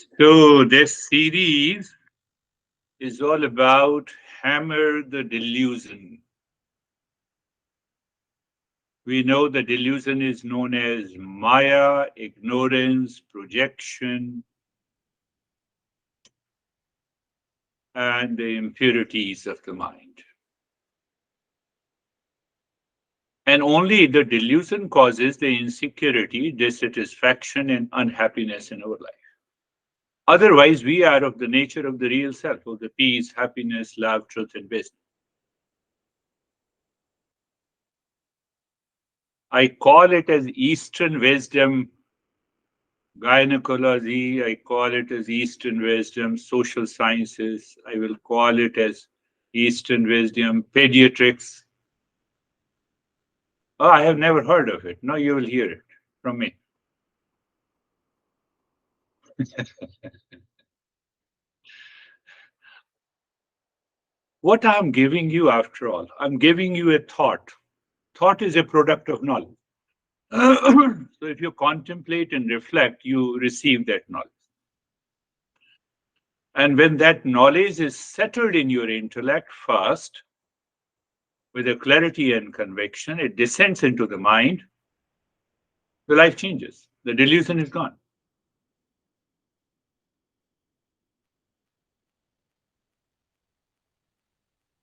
So this series is all about hammer the delusion. We know the delusion is known as Maya, ignorance, projection, and the impurities of the mind. And only the delusion causes the insecurity, dissatisfaction, and unhappiness in our life. Otherwise, we are of the nature of the real self, of the peace, happiness, love, truth, and wisdom. I call it as Eastern wisdom, gynecology. I call it as Eastern wisdom, social sciences. I will call it as Eastern wisdom, pediatrics. Oh, I have never heard of it. Now you will hear it from me. What I'm giving you, after all, I'm giving you a thought. Thought is a product of knowledge. So if you contemplate and reflect, you receive that knowledge. And when that knowledge is settled in your intellect first, with a clarity and conviction, it descends into the mind, the life changes. The delusion is gone.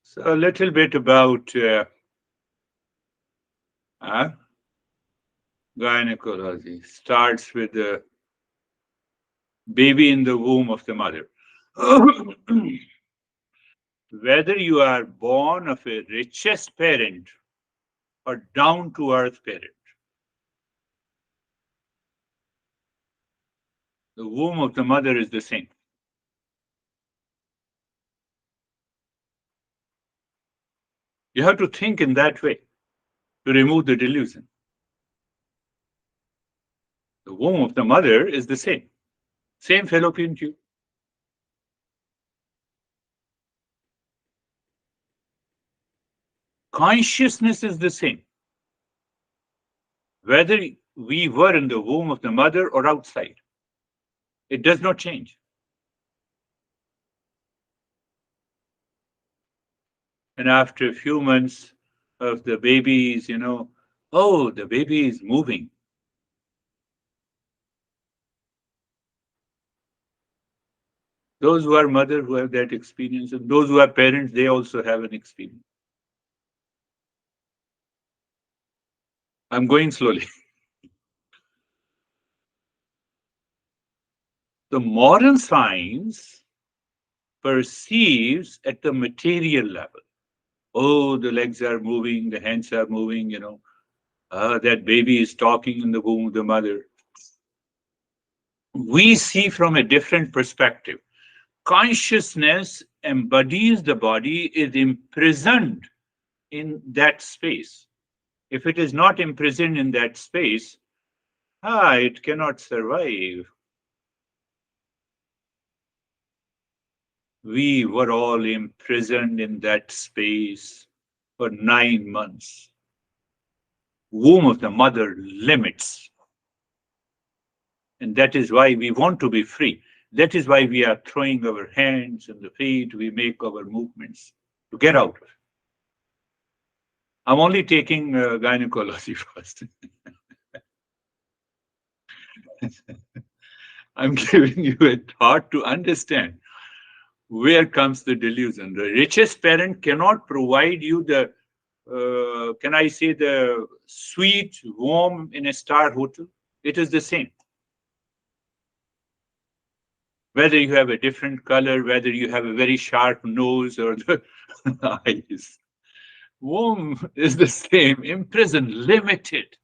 So a little bit about uh, gynecology. Starts with the baby in the womb of the mother. Whether you are born of a richest parent or down to earth parent, the womb of the mother is the same. You have to think in that way to remove the delusion. The womb of the mother is the same fallopian tube. Consciousness is the same, whether we were in the womb of the mother or outside. It does not change. And after a few months of the babies, oh, the baby is moving. Those who are mother who have that experience, and those who are parents, they also have an experience. I'm going slowly. The modern science perceives at the material level. Oh, the legs are moving, the hands are moving, that baby is talking in the womb of the mother. We see from a different perspective. Consciousness embodies the body, is imprisoned in that space. If it is not imprisoned in that space, it cannot survive. We were all imprisoned in that space for 9 months. Womb of the mother limits. And that is why we want to be free. That is why we are throwing our hands and the feet, we make our movements to get out of it. I'm only taking gynecology first. I'm giving you a thought to understand where comes the delusion. The richest parent cannot provide you the, can I say, the sweet, warm in a star hotel. It is the same. Whether you have a different color, whether you have a very sharp nose or the eyes. Womb is the same, imprisoned, limited.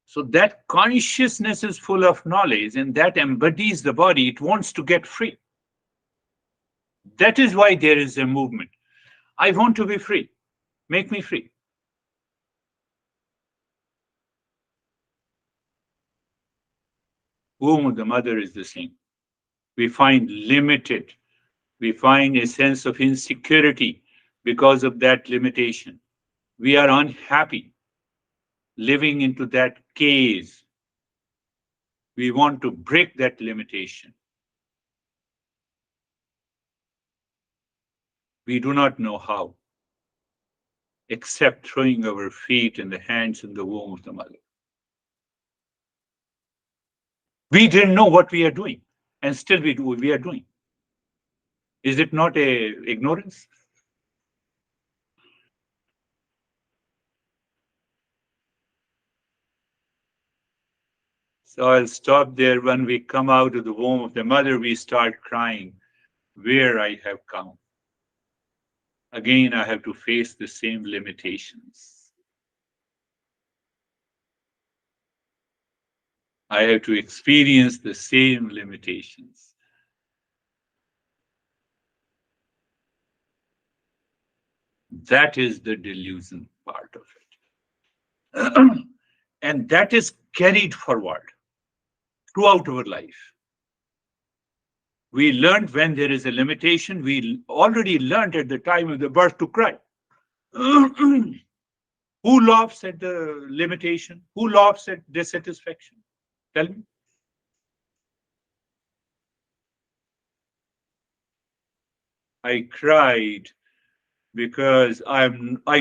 So that consciousness is full of knowledge and that embodies the body. It wants to get free. That is why there is a movement. I want to be free. Make me free. Womb of the mother is the same. We find limited. We find a sense of insecurity because of that limitation. We are unhappy living into that cage. We want to break that limitation. We do not know how, except throwing our feet and the hands in the womb of the mother. We didn't know what we are doing, and still we are doing. Is it not a ignorance? So I'll stop there. When we come out of the womb of the mother, we start crying, where I have come. Again, I have to face the same limitations. I have to experience the same limitations. That is the delusion part of it. And that is carried forward throughout our life. We learned when there is a limitation, we already learned at the time of the birth to cry. Who laughs at the limitation? Who laughs at dissatisfaction? Tell me. I cried because I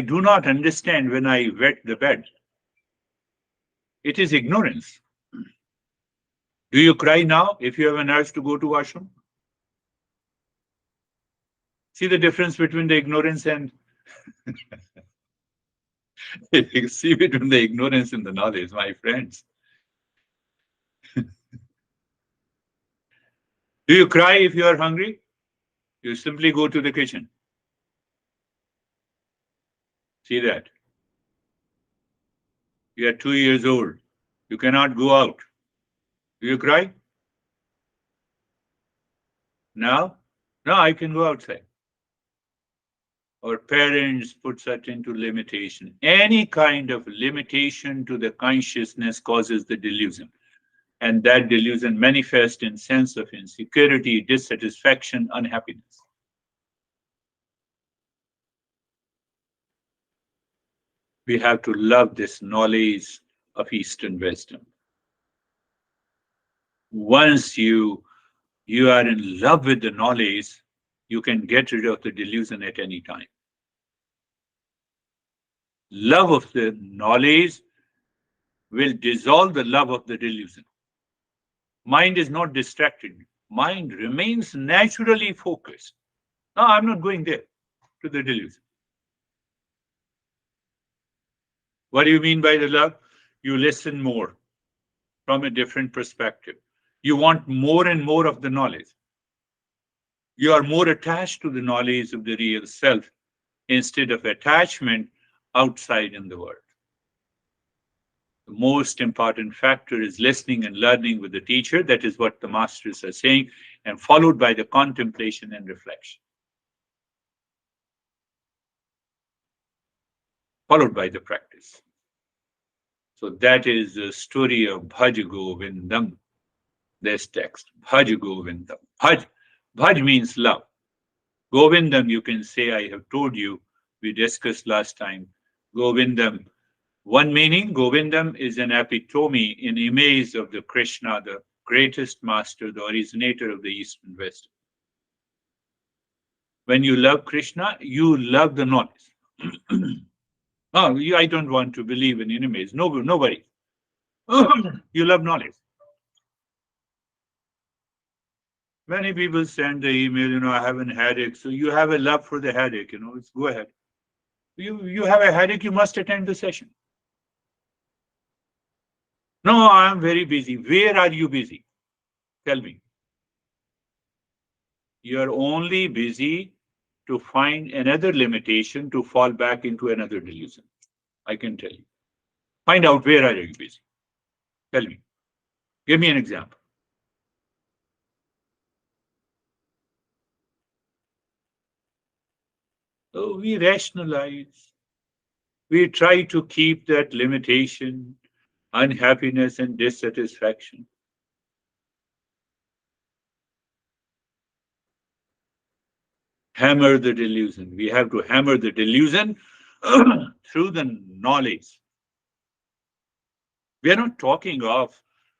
do not understand when I wet the bed. It is ignorance. Do you cry now if you have an urge to go to washroom? See the difference between the ignorance and see between the ignorance and the knowledge, my friends. Do you cry if you are hungry? You simply go to the kitchen. See that. You are 2 years old. You cannot go out. Do you cry? Now? No, I can go outside. Our parents put us into limitation. Any kind of limitation to the consciousness causes the delusion. And that delusion manifests in sense of insecurity, dissatisfaction, unhappiness. We have to love this knowledge of Eastern wisdom. Once you are in love with the knowledge, you can get rid of the delusion at any time. Love of the knowledge will dissolve the love of the delusion. Mind is not distracted. Mind remains naturally focused. No, I'm not going there to the delusion. What do you mean by the love? You listen more from a different perspective. You want more and more of the knowledge. You are more attached to the knowledge of the real self instead of attachment outside in the world. The most important factor is listening and learning with the teacher. That is what the masters are saying, and followed by the contemplation and reflection. Followed by the practice. So that is the story of Bhaj Govindam. This text, Bhaj Govindam. Bhaj means love. Govindam, you can say, I have told you, we discussed last time. Govindam. One meaning, Govindam is an epitome, an image of the Krishna, the greatest master, the originator of the Eastern West. When you love Krishna, you love the knowledge. I don't want to believe in enemies. Nobody. You love knowledge. Many people send the email, I have a headache. So you have a love for the headache, go ahead. You have a headache, you must attend the session. No, I'm very busy. Where are you busy? Tell me. You're only busy to find another limitation to fall back into another delusion. I can tell you. Find out where are you busy. Tell me. Give me an example. So we rationalize. We try to keep that limitation, unhappiness, and dissatisfaction. Hammer the delusion. We have to hammer the delusion through the knowledge. We are not talking of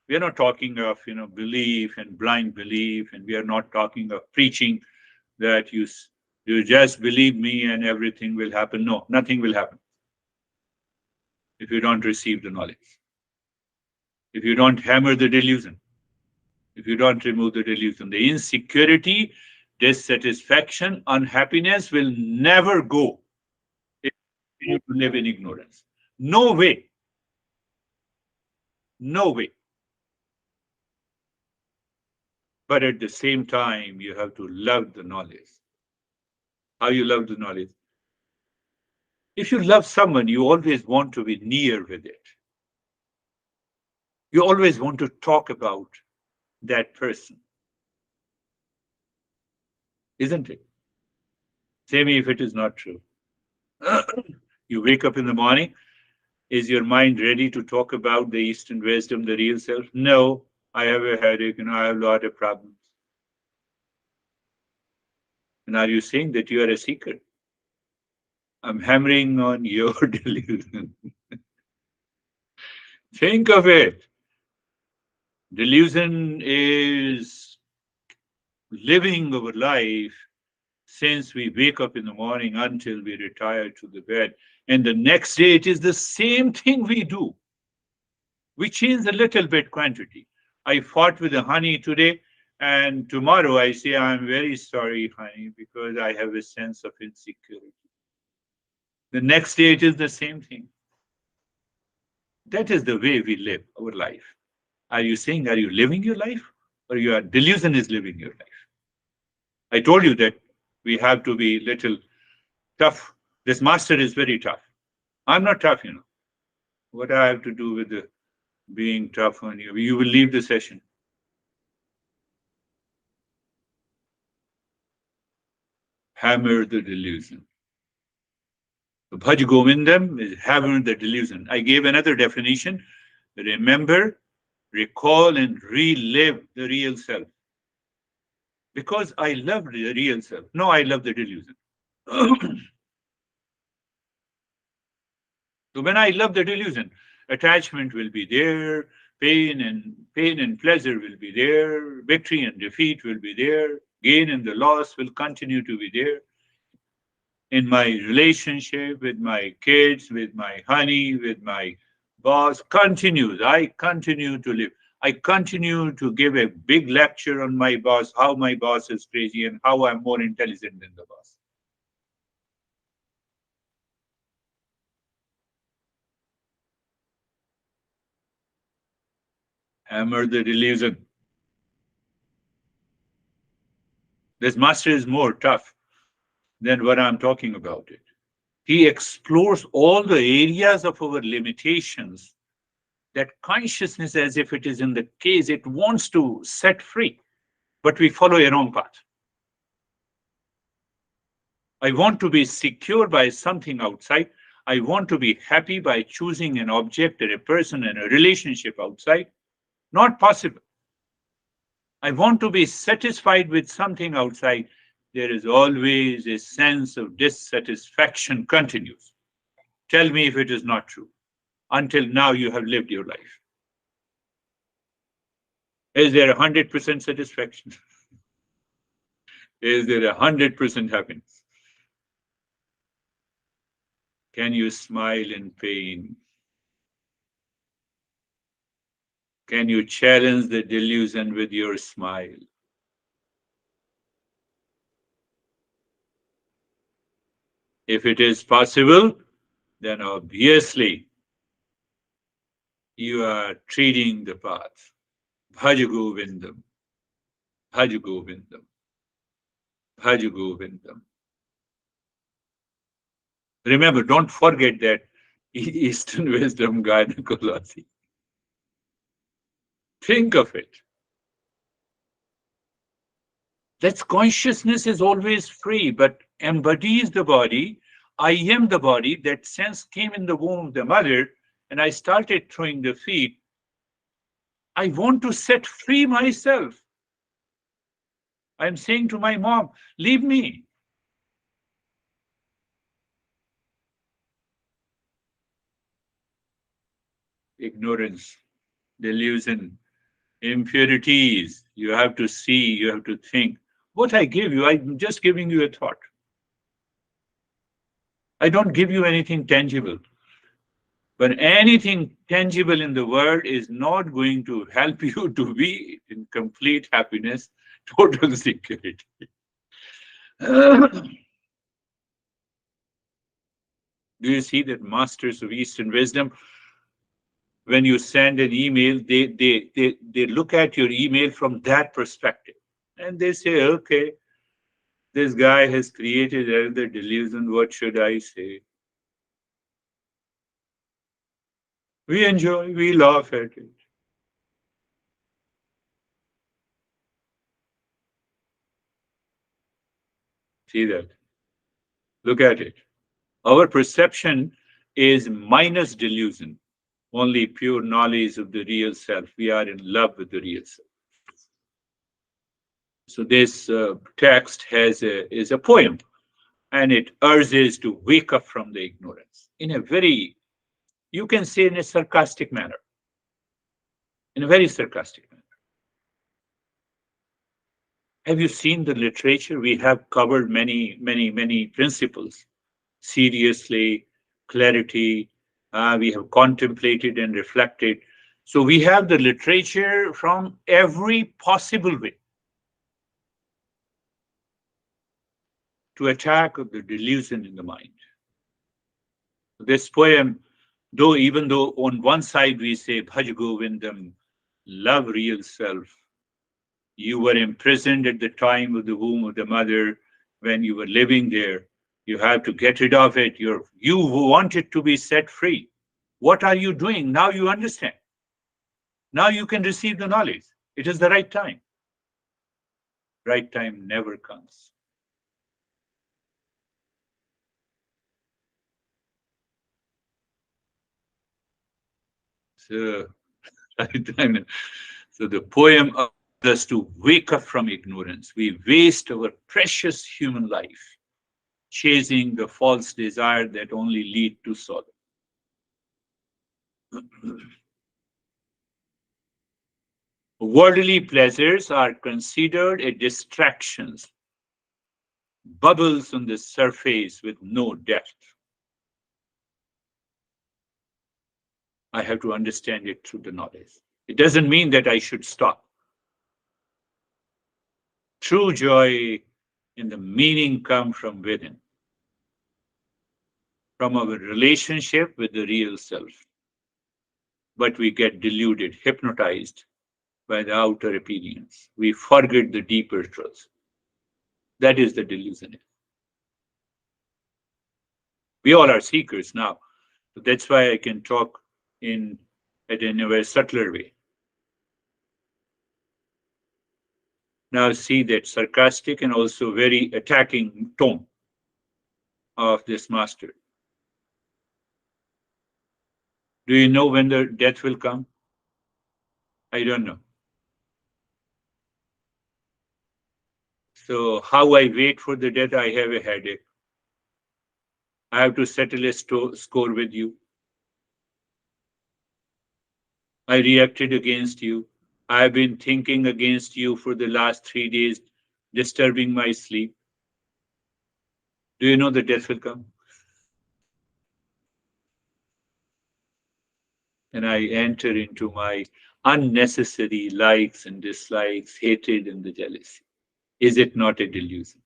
We are not talking of, belief and blind belief, and we are not talking of preaching that you just believe me and everything will happen. No, nothing will happen if you don't receive the knowledge. If you don't hammer the delusion, if you don't remove the delusion, the insecurity, dissatisfaction, unhappiness will never go if you live in ignorance. No way. No way. But at the same time, you have to love the knowledge. How you love the knowledge? If you love someone, you always want to be near with it. You always want to talk about that person, isn't it? Say me if it is not true. You wake up in the morning. Is your mind ready to talk about the Eastern wisdom, the real self? No, I have a headache, I have a lot of problems. And are you saying that you are a seeker? I'm hammering on your delusion. Think of it. Delusion is living our life since we wake up in the morning until we retire to the bed. And the next day, it is the same thing we do. We change a little bit quantity. I fought with the honey today, and tomorrow I say, I'm very sorry, honey, because I have a sense of insecurity. The next day, it is the same thing. That is the way we live our life. Are you saying, are you living your life? Or your delusion is living your life? I told you that we have to be little tough. This master is very tough. I'm not tough. What I have to do with the being tough on you? You will leave the session. Hammer the delusion. Bhaj Govindam is hammer the delusion. I gave another definition. Remember, recall, and relive the real self. Because I love the real self. No, I love the delusion. So when I love the delusion, attachment will be there, pain and pleasure will be there, victory and defeat will be there, gain and the loss will continue to be there. In my relationship with my kids, with my honey, with my boss, continues. I continue to live. I continue to give a big lecture on my boss, how my boss is crazy and how I'm more intelligent than the boss. Hammer the delusion. This master is more tough than what I'm talking about it. He explores all the areas of our limitations that consciousness, as if it is in the case, it wants to set free, but we follow a wrong path. I want to be secure by something outside. I want to be happy by choosing an object or a person and a relationship outside. Not possible. I want to be satisfied with something outside. There is always a sense of dissatisfaction continues. Tell me if it is not true. Until now, you have lived your life. Is there 100% satisfaction? Is there 100% happiness? Can you smile in pain? Can you challenge the delusion with your smile? If it is possible, then obviously you are treading the path. Bhaj Govindam, Bhaj Govindam, Bhaj Govindam. Remember, don't forget that Eastern wisdom gynecology. Think of it. That consciousness is always free, but embodies the body. I am the body. That sense came in the womb of the mother, and I started throwing the feet. I want to set free myself. I'm saying to my mom, leave me. Ignorance, delusion, impurities. You have to see, you have to think. What I give you, I'm just giving you a thought. I don't give you anything tangible. But anything tangible in the world is not going to help you to be in complete happiness, total security. Do you see that masters of Eastern wisdom, when you send an email, they look at your email from that perspective. And they say, okay, this guy has created another delusion. What should I say? We enjoy, we laugh at it. See that? Look at it. Our perception is minus delusion, only pure knowledge of the real self. We are in love with the real self. So this text is a poem, and it urges to wake up from the ignorance in a very, you can say, in a sarcastic manner, in a very sarcastic manner. Have you seen the literature? We have covered many principles seriously, clarity. We have contemplated and reflected. So we have the literature from every possible way to attack the delusion in the mind. This poem, even though on one side we say Bhaj Govindam, love real self, you were imprisoned at the time of the womb of the mother when you were living there. You have to get rid of it. You wanted to be set free. What are you doing? Now you understand. Now you can receive the knowledge. It is the right time. Right time never comes. So, right time. So the poem asks us to wake up from ignorance. We waste our precious human life chasing the false desire that only lead to sorrow. Worldly pleasures are considered a distractions, bubbles on the surface with no depth. I have to understand it through the knowledge. It doesn't mean that I should stop. True joy and the meaning come from within, from our relationship with the real self. But we get deluded, hypnotized by the outer opinions. We forget the deeper truth. That is the delusion. We all are seekers now. So that's why I can talk in a very subtler way. Now see that sarcastic and also very attacking tone of this master. Do you know when the death will come? I don't know. So how I wait for the death, I have a headache. I have to settle a score with you. I reacted against you. I've been thinking against you for the last 3 days, disturbing my sleep. Do you know the death will come? And I enter into my unnecessary likes and dislikes, hatred and the jealousy. Is it not a delusion?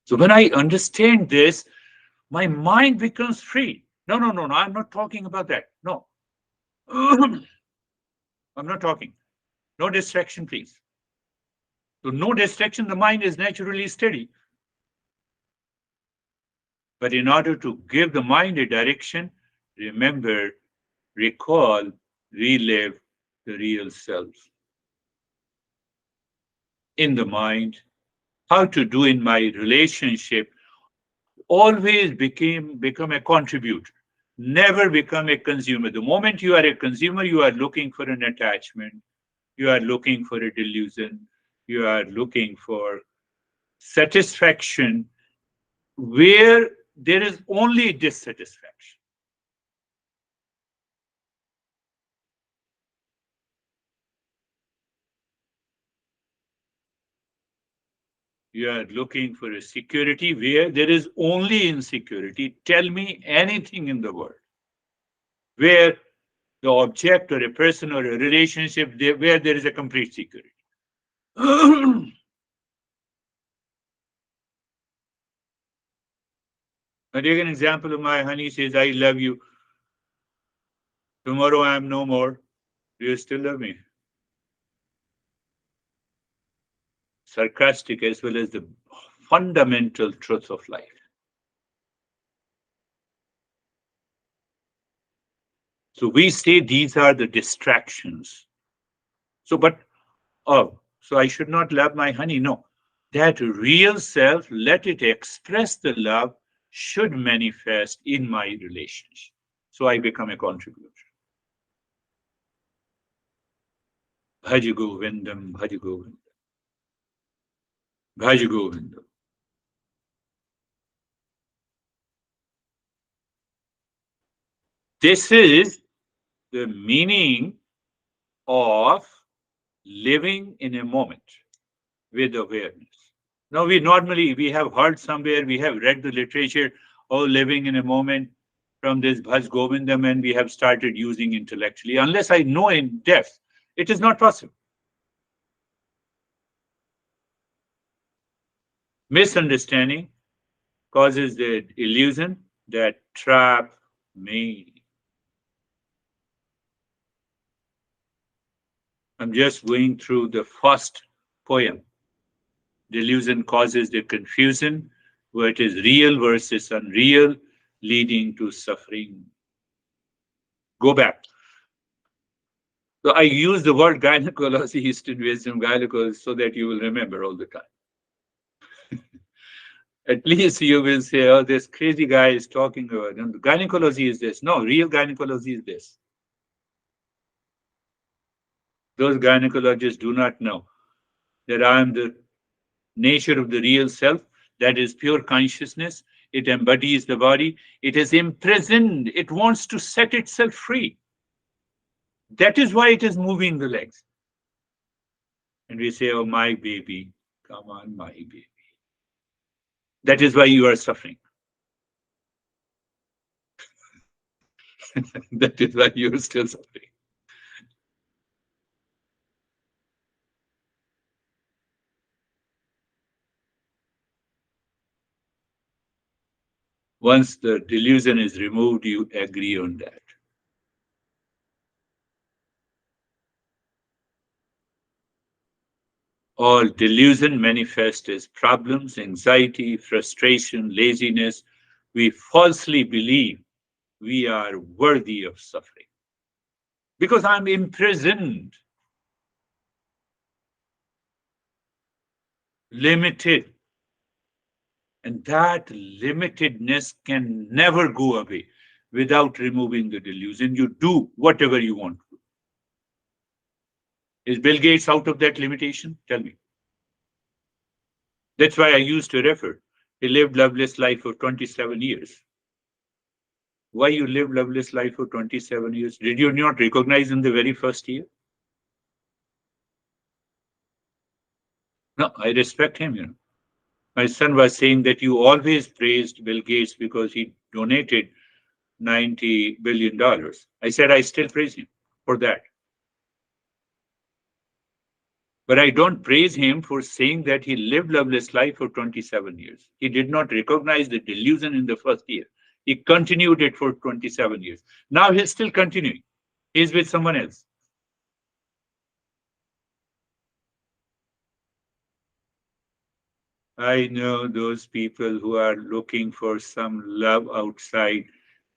So when I understand this, my mind becomes free. No, no, no, no, I'm not talking about that. No. I'm not talking. No distraction, please. So no distraction, the mind is naturally steady. But in order to give the mind a direction, remember, recall, relive the real self in the mind. How to do in my relationship, always become a contributor, never become a consumer. The moment you are a consumer, you are looking for an attachment, you are looking for a delusion, you are looking for satisfaction where there is only dissatisfaction. You are looking for a security where there is only insecurity. Tell me anything in the world where the object or a person or a relationship where there is a complete security. I take an example of my honey says, I love you. Tomorrow I am no more. Do you still love me? Sarcastic as well as the fundamental truth of life. So we say these are the distractions. So, but, oh, so I should not love my honey. No, that real self, let it express the love, should manifest in my relationship. So I become a contributor. Bhaj Govindam, Bhaj Govindam, Bhaj Govindam. This is the meaning of living in a moment with awareness. Now we have heard somewhere, we have read the literature, oh, living in a moment from this Bhaj Govindam, and we have started using intellectually. Unless I know in depth, it is not possible. Misunderstanding causes the illusion that trap me. I'm just going through the first poem. Delusion causes the confusion, where it is real versus unreal, leading to suffering. Go back. So I use the word gynecology, Eastern wisdom, gynecology, so that you will remember all the time. At least you will say, oh, this crazy guy is talking about gynecology is this. No, real gynecology is this. Those gynecologists do not know that I am the nature of the real self, that is pure consciousness. It embodies the body. It is imprisoned. It wants to set itself free. That is why it is moving the legs. And we say, oh, my baby, come on, my baby. That is why you are suffering. That is why you are still suffering. Once the delusion is removed, you agree on that. All delusion manifests as problems, anxiety, frustration, laziness. We falsely believe we are worthy of suffering because I'm imprisoned, limited. And that limitedness can never go away without removing the delusion. You do whatever you want. Is Bill Gates out of that limitation? Tell me. That's why I used to refer. He lived loveless life for 27 years. Why you lived loveless life for 27 years? Did you not recognize in the very first year? No, I respect him. My son was saying that you always praised Bill Gates because he donated $90 billion. I said, I still praise him for that. But I don't praise him for saying that he lived loveless life for 27 years. He did not recognize the delusion in the first year. He continued it for 27 years. Now he's still continuing. He's with someone else. I know those people who are looking for some love outside.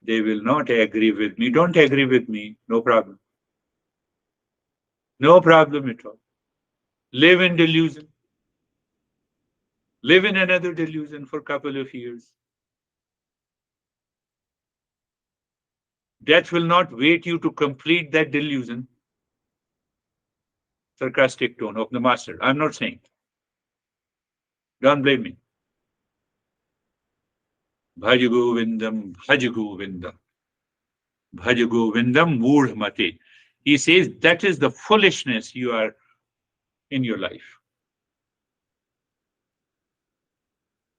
They will not agree with me. Don't agree with me. No problem. No problem at all. Live in delusion. Live in another delusion for a couple of years. Death will not wait you to complete that delusion. Sarcastic tone of the master. I'm not saying. Don't blame me. Bhaj Govindam, Bhaj Govindam, Bhaj Govindam, Mood Mate. He says that is the foolishness you are in your life.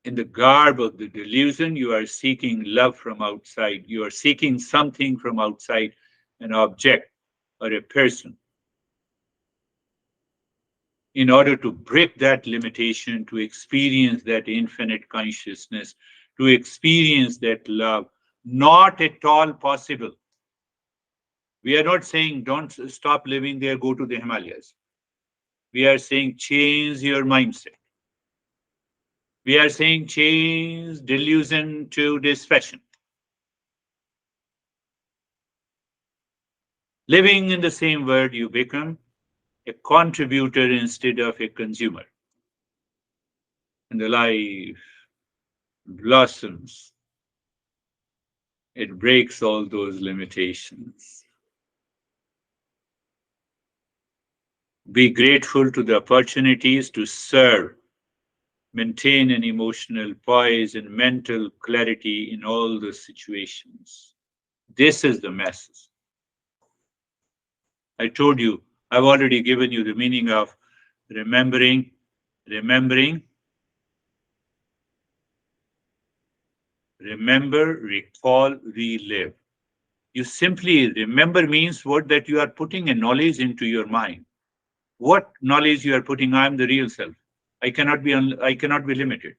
In the garb of the delusion, you are seeking love from outside. You are seeking something from outside, an object or a person, in order to break that limitation, to experience that infinite consciousness, to experience that love. Not at all possible. We are not saying don't stop living there, go to the Himalayas. We are saying change your mindset. We are saying change delusion to dispassion. Living in the same world, you become a contributor instead of a consumer. And the life blossoms. It breaks all those limitations. Be grateful to the opportunities to serve, maintain an emotional poise and mental clarity in all the situations. This is the message. I told you, I've already given you the meaning of remembering, remembering, remember, recall, relive. You simply remember means what? That you are putting a knowledge into your mind. What knowledge you are putting? I am the real self. I cannot be limited.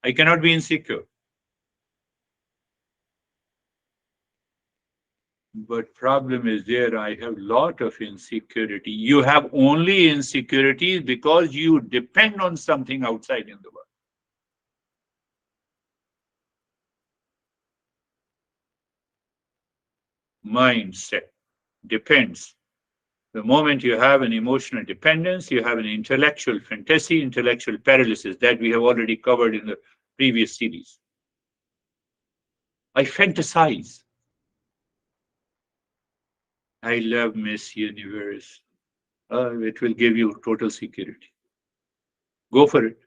I cannot be insecure. But problem is there, I have lot of insecurity. You have only insecurities because you depend on something outside in the world. Mindset depends. The moment you have an emotional dependence, you have an intellectual fantasy, intellectual paralysis that we have already covered in the previous series. I fantasize. I love Miss Universe. It will give you total security. Go for it.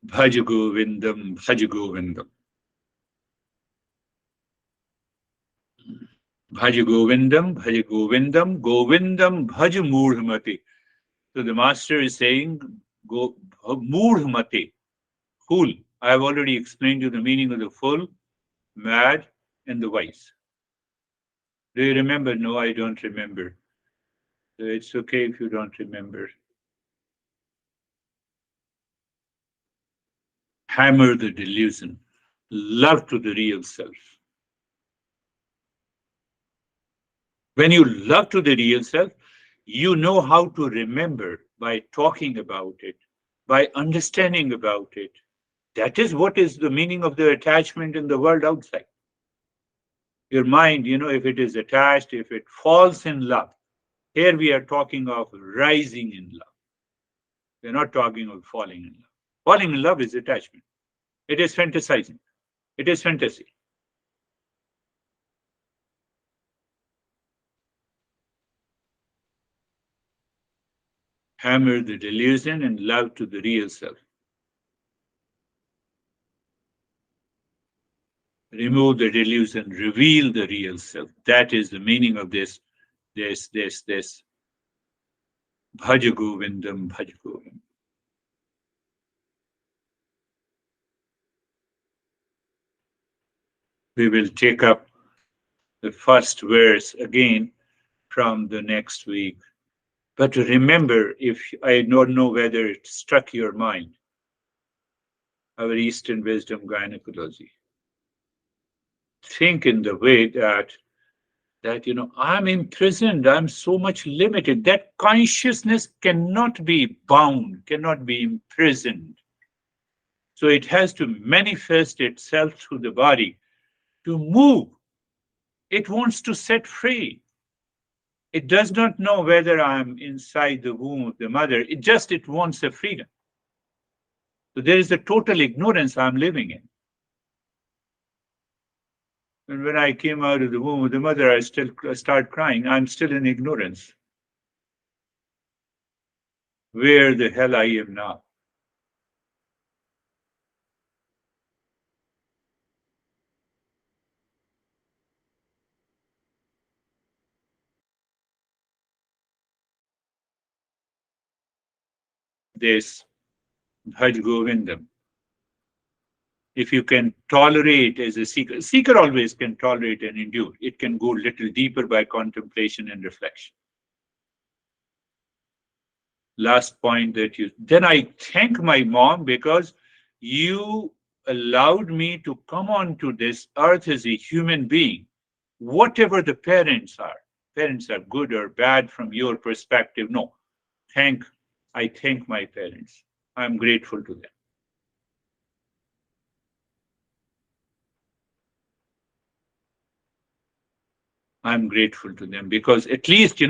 Bhaj Govindam, Bhaj Govindam. Bhaj Govindam, Bhaj Govindam, Govindam Bhaj Moodhamati. So the master is saying, Go Moodhamati, fool. I have already explained you the meaning of the fool, mad, and the wise. Do you remember? No, I don't remember. So it's okay if you don't remember. Hammer the delusion. Love to the real self. When you love to the real self, you know how to remember by talking about it, by understanding about it. That is what is the meaning of the attachment in the world outside. Your mind, if it is attached, if it falls in love, here we are talking of rising in love. We're not talking of falling in love. Falling in love is attachment. It is fantasizing. It is fantasy. Hammer the delusion and love to the real self. Remove the delusion, reveal the real self. That is the meaning of this. Bhaj Govindam, Bhaj Govindam. We will take up the first verse again from the next week. But remember, if I don't know whether it struck your mind, our Eastern wisdom gynecology. Think in the way that I'm imprisoned, I'm so much limited. That consciousness cannot be bound, cannot be imprisoned. So it has to manifest itself through the body to move. It wants to set free. It does not know whether I'm inside the womb of the mother. It wants a freedom. So there is a total ignorance I'm living in. And when I came out of the womb of the mother, I still start crying. I'm still in ignorance. Where the hell I am now? this Bhaj Govindam. If you can tolerate as a seeker always can tolerate and endure. It can go a little deeper by contemplation and reflection. Last point that then I thank my mom because you allowed me to come onto this earth as a human being, whatever the parents are. Parents are good or bad from your perspective. No, I thank my parents. I'm grateful to them. I'm grateful to them because at least,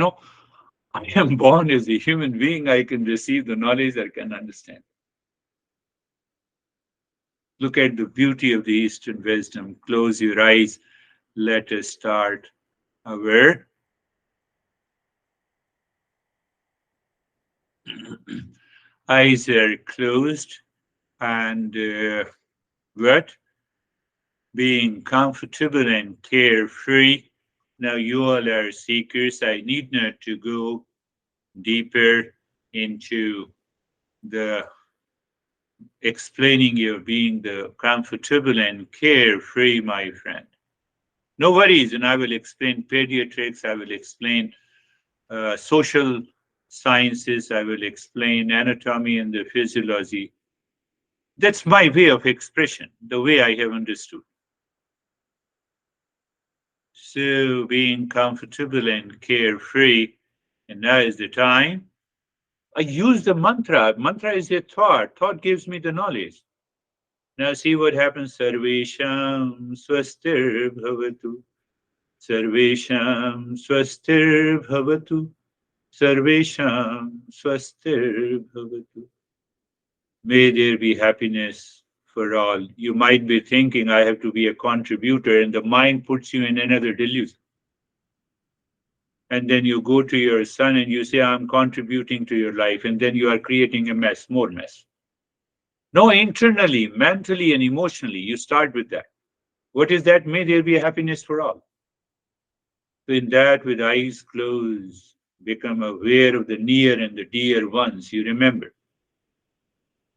I am born as a human being. I can receive the knowledge, I can understand. Look at the beauty of the Eastern wisdom. Close your eyes. Let us start our eyes are closed and what? Being comfortable and carefree. Now you all are seekers. I need not to go deeper into the explaining your being the comfortable and carefree, my friend. No worries, and I will explain pediatrics, I will explain social sciences, I will explain anatomy and the physiology. That's my way of expression, the way I have understood. So, being comfortable and carefree, and now is the time. I use the mantra. Mantra is a thought. Thought gives me the knowledge. Now see what happens. Sarvesham swastir bhavatu. Sarvesham swastir bhavatu. Sarvesham swastir bhavatu. May there be happiness for all. You might be thinking, I have to be a contributor, and the mind puts you in another delusion. And then you go to your son and you say, I'm contributing to your life, and then you are creating a mess, more mess. No, internally, mentally, and emotionally, you start with that. What is that? May there be happiness for all. So in that, with eyes closed, become aware of the near and the dear ones you remember.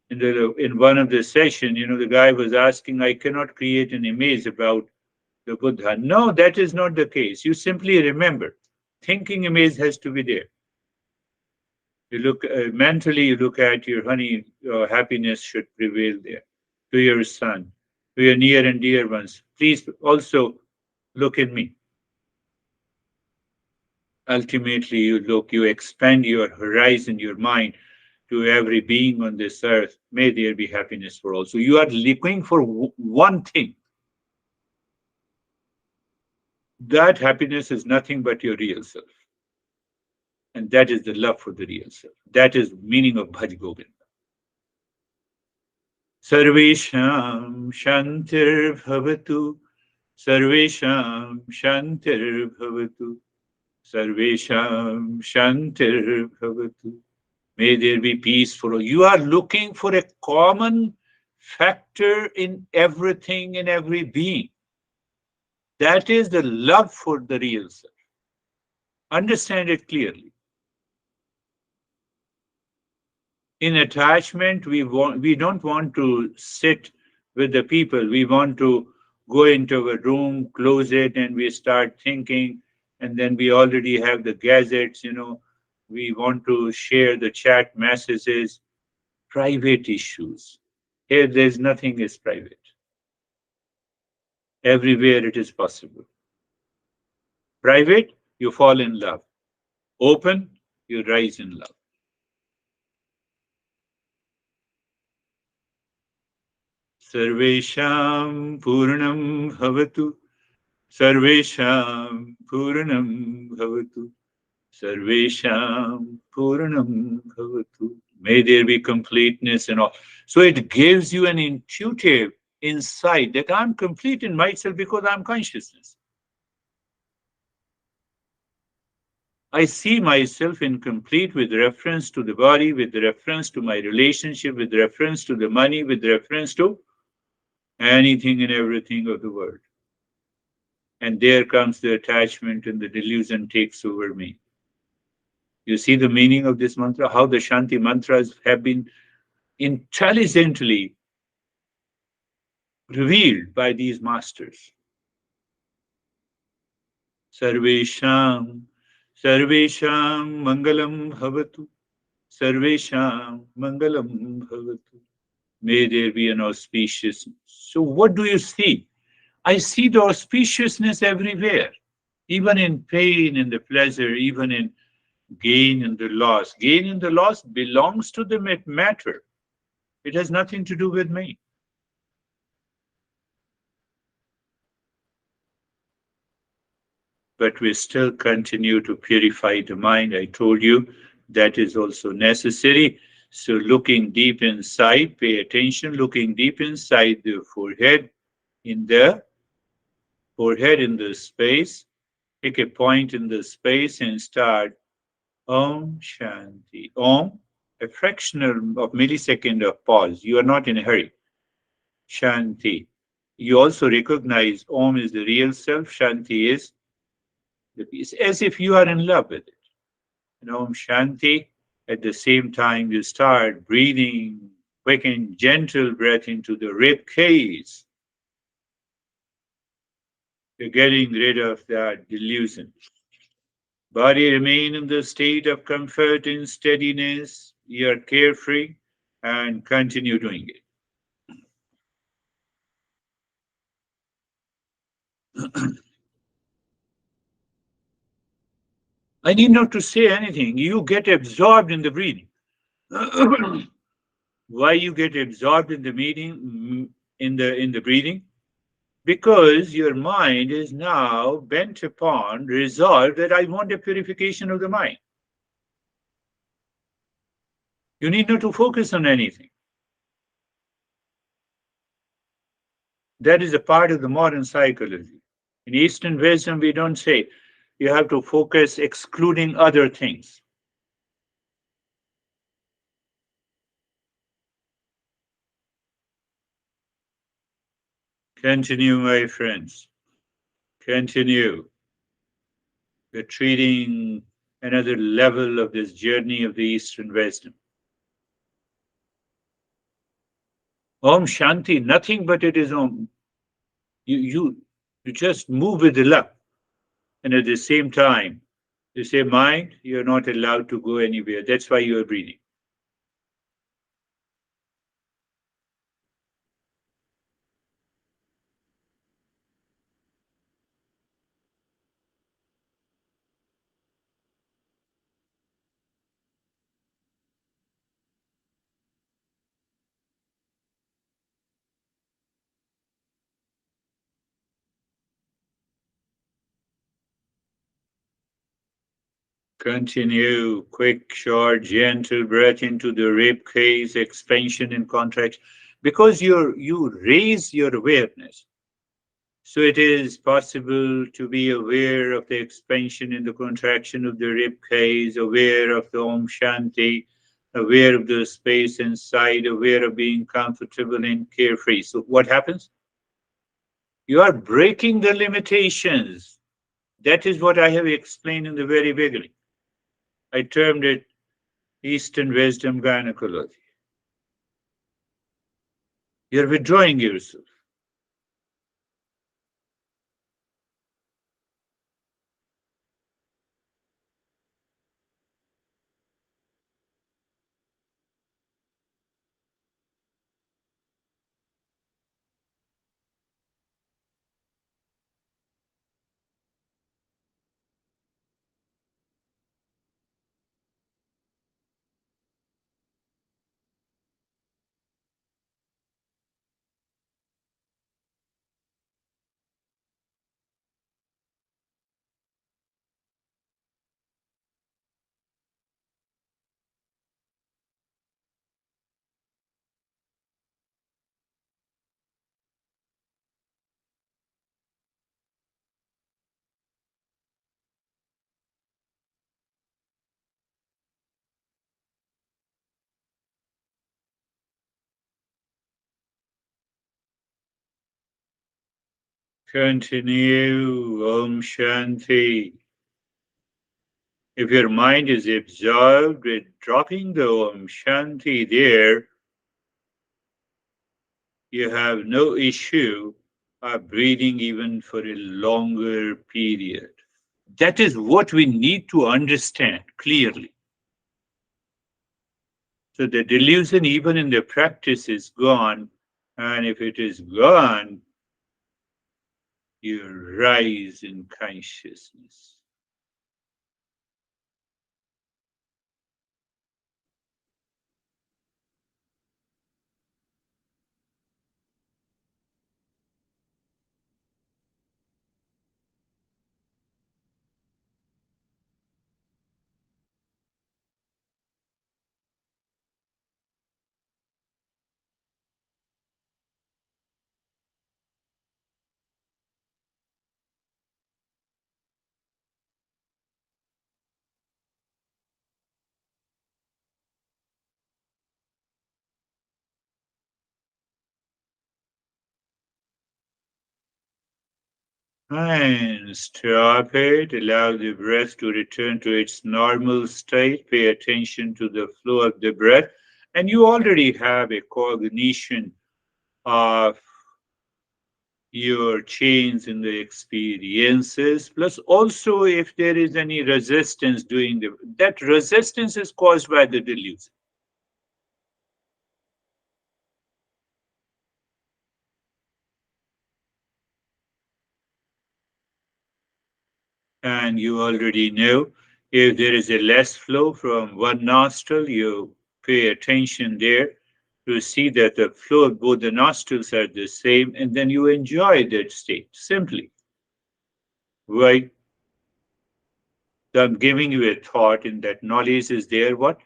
In one of the session, the guy was asking, I cannot create an image about the Buddha. No, that is not the case. You simply remember. Thinking image has to be there. You look mentally, you look at your honey, happiness should prevail there. To your son, to your near and dear ones. Please also look at me. Ultimately, you expand your horizon, your mind to every being on this earth. May there be happiness for all. So you are looking for one thing. That happiness is nothing but your real self. And that is the love for the real self. That is meaning of Bhaj Govind. Sarvesham Shantir Bhavatu. Sarvesham Shantir Bhavatu. Sarvesham Shantir Bhavatu. May there be peace for all. You are looking for a common factor in everything, in every being. That is the love for the real self. Understand it clearly. In attachment, we don't want to sit with the people. We want to go into a room, close it, and we start thinking, and then we already have the gadgets, we want to share the chat messages, private issues. Here, there's nothing is private. Everywhere it is possible. Private, you fall in love. Open, you rise in love. Sarvesham Purnam Bhavatu. Sarvesham Purnam Bhavatu. Sarvesham Purnam Bhavatu. May there be completeness and all. So it gives you an intuitive insight that I'm complete in myself because I'm consciousness. I see myself incomplete with reference to the body, with reference to my relationship, with reference to the money, with reference to anything and everything of the world. And there comes the attachment and the delusion takes over me. You see the meaning of this mantra, how the Shanti mantras have been intelligently revealed by these masters. Sarvesham, Sarvesham Mangalam Bhavatu, Sarvesham Mangalam Bhavatu. May there be an auspicious. So, what do you see? I see the auspiciousness everywhere, even in pain and the pleasure, even in gain and the loss. Gain and the loss belongs to the matter. It has nothing to do with me. But we still continue to purify the mind. I told you that is also necessary. So, looking deep inside, pay attention, looking deep inside the forehead in the space, pick a point in the space and start Om Shanti. Om, a fractional of millisecond of pause. You are not in a hurry. Shanti. You also recognize Om is the real self, Shanti is the peace, as if you are in love with it. And Om Shanti. At the same time, you start breathing quick and gentle breath into the rib cage. You're getting rid of that delusion. Body remain in the state of comfort and steadiness. You are carefree and continue doing it. I need not to say anything. You get absorbed in the breathing. Why you get absorbed in the in the breathing? Because your mind is now bent upon, resolved that I want a purification of the mind. You need not to focus on anything. That is a part of the modern psychology. In Eastern wisdom, we don't say you have to focus excluding other things. Continue, my friends. Continue. We're treating another level of this journey of the Eastern wisdom. Om Shanti, nothing but it is Om. You, you, you just move with the love. And at the same time, you say, mind, you're not allowed to go anywhere. That's why you are breathing. Continue. Quick, short, gentle breath into the rib cage, expansion and contraction. Because you raise your awareness. So it is possible to be aware of the expansion and the contraction of the rib cage, aware of the Om Shanti, aware of the space inside, aware of being comfortable and carefree. So what happens? You are breaking the limitations. That is what I have explained in the very beginning. I termed it Eastern wisdom gynecology. You're withdrawing yourself. Continue. Om Shanti. If your mind is absorbed with dropping the Om Shanti there, you have no issue of breathing even for a longer period. That is what we need to understand clearly. So the delusion, even in the practice, is gone. And if it is gone, you rise in consciousness. And stop it. Allow the breath to return to its normal state. Pay attention to the flow of the breath. And you already have a cognition of your change in the experiences. Plus, also, if there is any resistance doing that resistance is caused by the delusion. And you already know if there is a less flow from one nostril, you pay attention there to see that the flow of both the nostrils are the same, and then you enjoy that state simply. Right? So I'm giving you a thought in that knowledge is there. What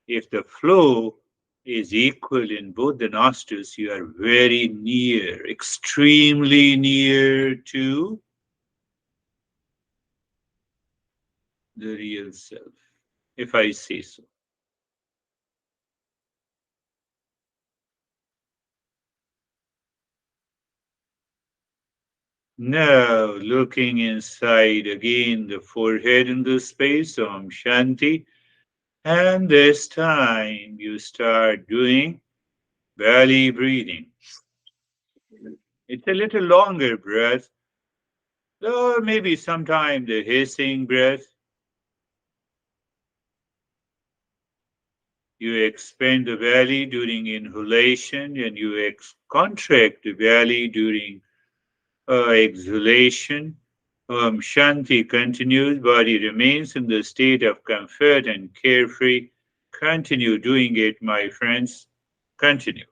if the flow is equal in both the nostrils? You are very near, extremely near to the real self, if I say so. Now, looking inside again, the forehead in the space, Om Shanti. And this time you start doing belly breathing. It's a little longer breath, or maybe sometime the hissing breath. You expand the belly during inhalation and you contract the belly during exhalation. Shanti continues, body remains in the state of comfort and carefree. Continue doing it, my friends. Continue.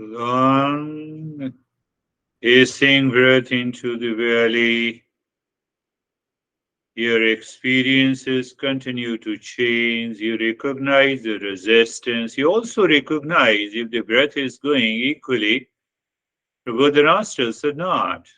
Long, hissing breath into the belly. Your experiences continue to change. You recognize the resistance. You also recognize if the breath is going equally to both the nostrils or not.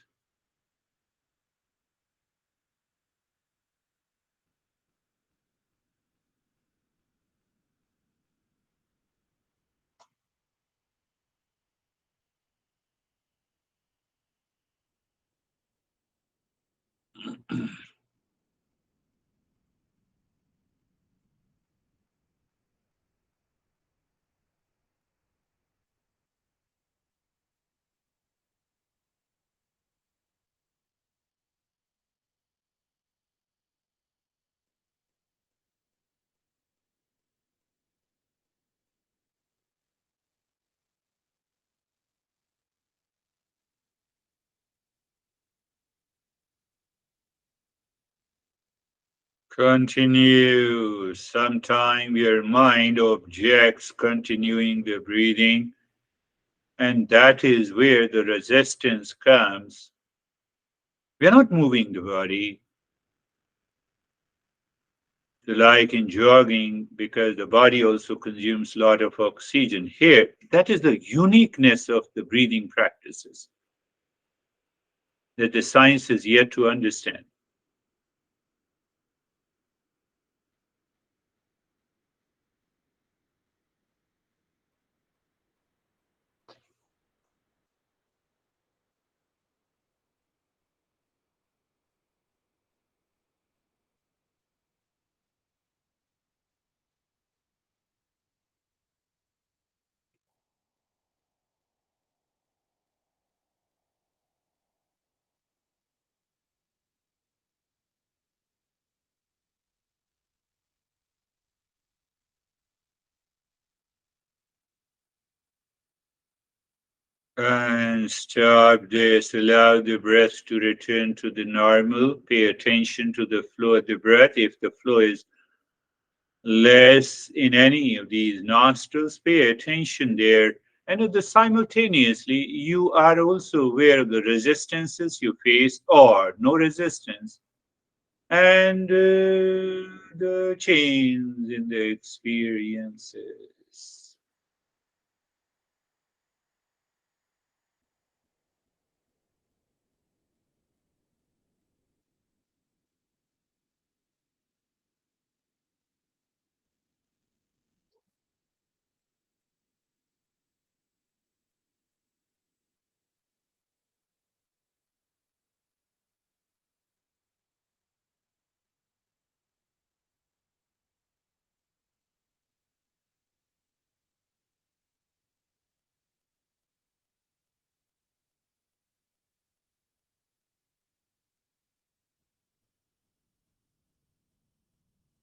Continue. Sometime your mind objects continuing the breathing, and that is where the resistance comes. We are not moving the body, like in jogging, because the body also consumes a lot of oxygen. Here, that is the uniqueness of the breathing practices that the science is yet to understand. And stop this. Allow the breath to return to the normal. Pay attention to the flow of the breath. If the flow is less in any of these nostrils, pay attention there. And at the simultaneously, you are also aware of the resistances you face or no resistance, and the change in the experiences.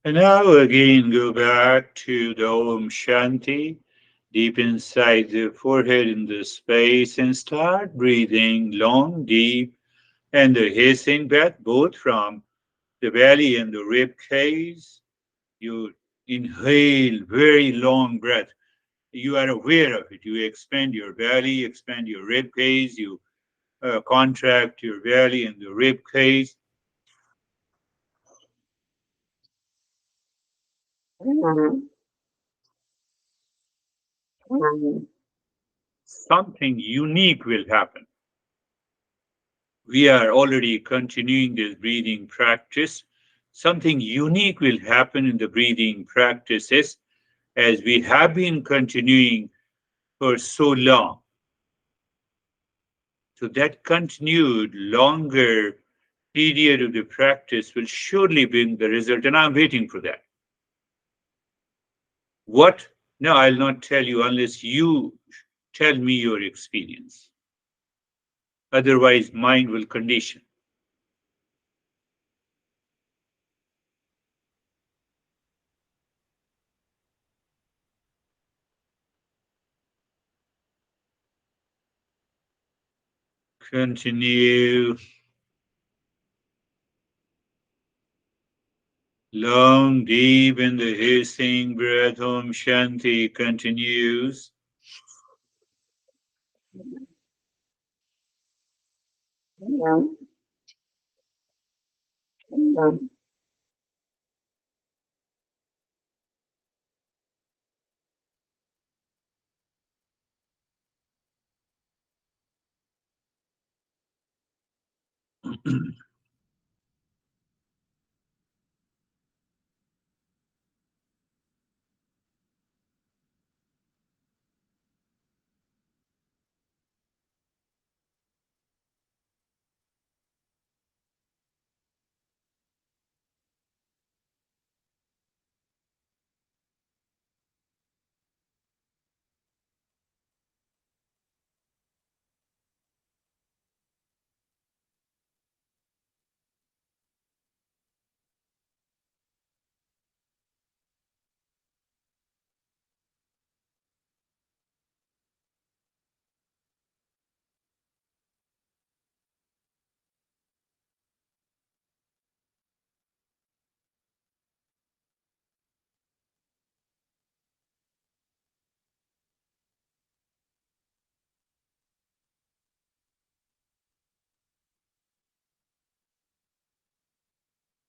And now again go back to the Om Shanti, deep inside the forehead in the space, and start breathing long, deep, and the hissing breath both from the belly and the rib cage. You inhale very long breath. You are aware of it. You expand your belly, expand your rib cage, you contract your belly and the rib cage. Something unique will happen. We are already continuing this breathing practice. Something unique will happen in the breathing practices as we have been continuing for so long. So that continued longer period of the practice will surely bring the result, and I'm waiting for that. What? No, I'll not tell you unless you tell me your experience. Otherwise, mind will condition. Continue. Long, deep in the hissing breath, Om Shanti continues.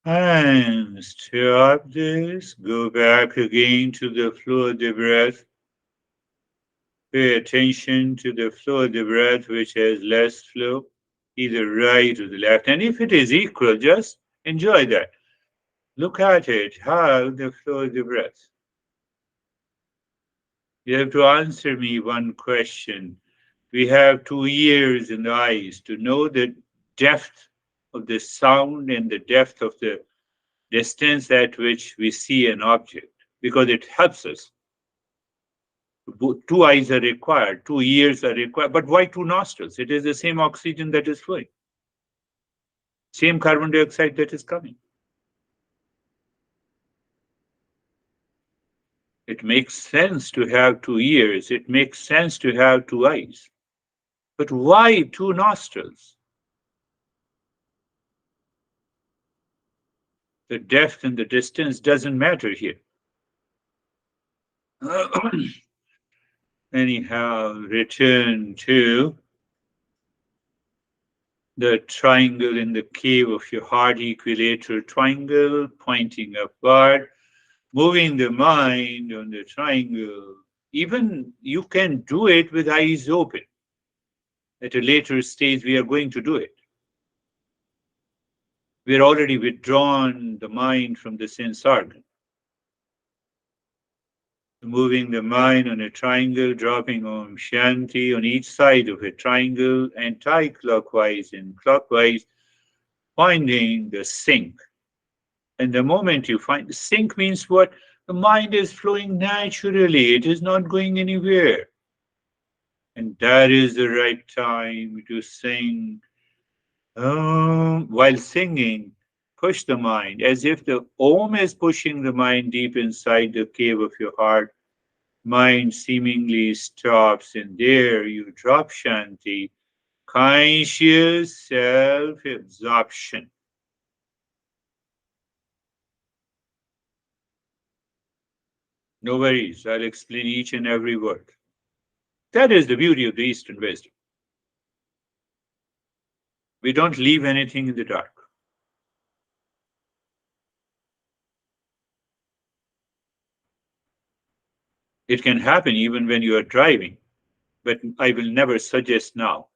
And stop this. Go back again to the flow of the breath. Pay attention to the flow of the breath, which has less flow, either right or the left. And if it is equal, just enjoy that. Look at it, how the flow of the breath. You have to answer me one question. We have 2 ears and eyes to know the depth of the sound and the depth of the distance at which we see an object, because it helps us. Two eyes are required, 2 ears are required, but why two nostrils? It is the same oxygen that is flowing, same carbon dioxide that is coming. It makes sense to have 2 ears, it makes sense to have 2 eyes. But why two nostrils? The depth and the distance doesn't matter here. Anyhow, return to the triangle in the cave of your heart, equilateral triangle, pointing upward, moving the mind on the triangle. Even you can do it with eyes open. At a later stage, we are going to do it. We're already withdrawn the mind from the sense organ. Moving the mind on a triangle, dropping Om Shanti on each side of a triangle, anti-clockwise and clockwise, finding the sink. And the moment you find the sink means what? The mind is flowing naturally. It is not going anywhere. And that is the right time to sing. While singing, push the mind as if the Om is pushing the mind deep inside the cave of your heart. Mind seemingly stops, and there you drop Shanti, conscious self absorption. No worries, I'll explain each and every word. That is the beauty of the Eastern wisdom. We don't leave anything in the dark. It can happen even when you are driving, but I will never suggest now.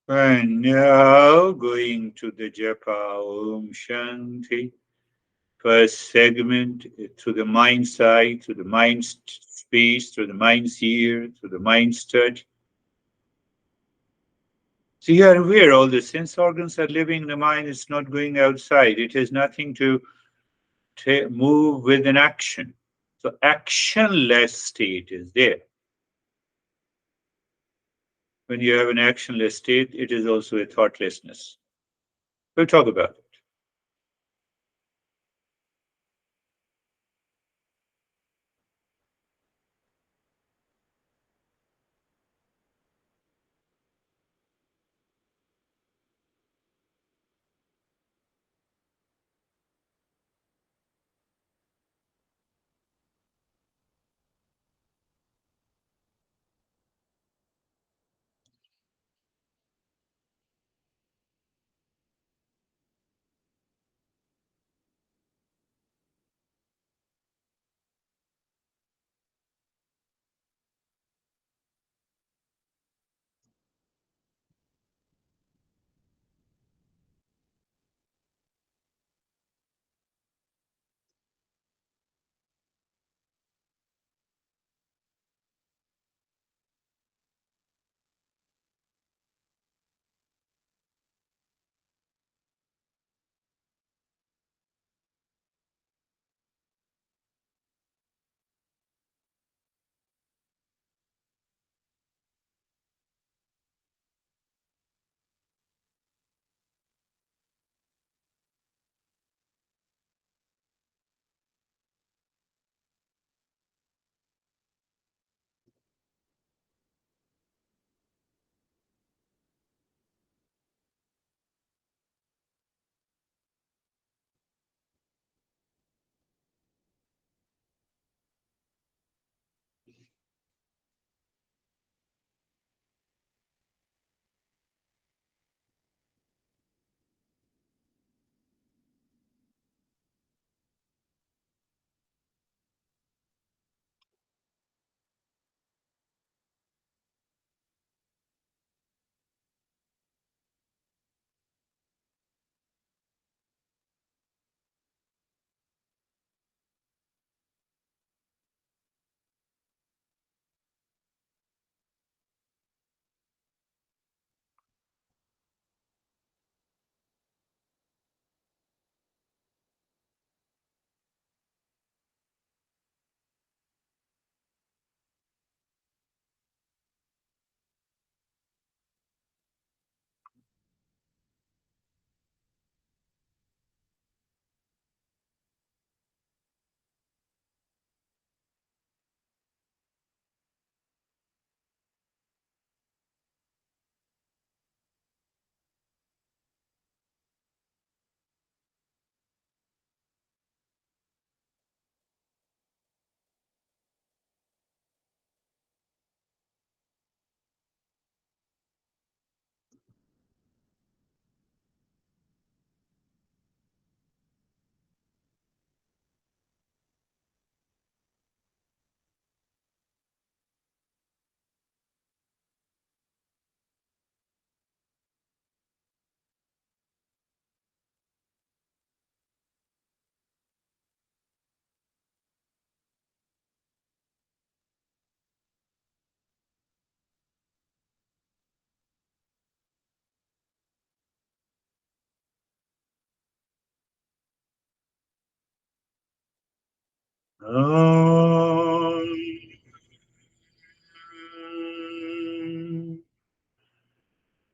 And now going to the japa Om Shanti. First segment to the mind side, to the mind's space, to the mind's ear, to the mind's touch. So you are aware all the sense organs are living in the mind, it's not going outside. It has nothing to move with an action. So actionless state is there. When you have an actionless state, it is also a thoughtlessness. We'll talk about it. Om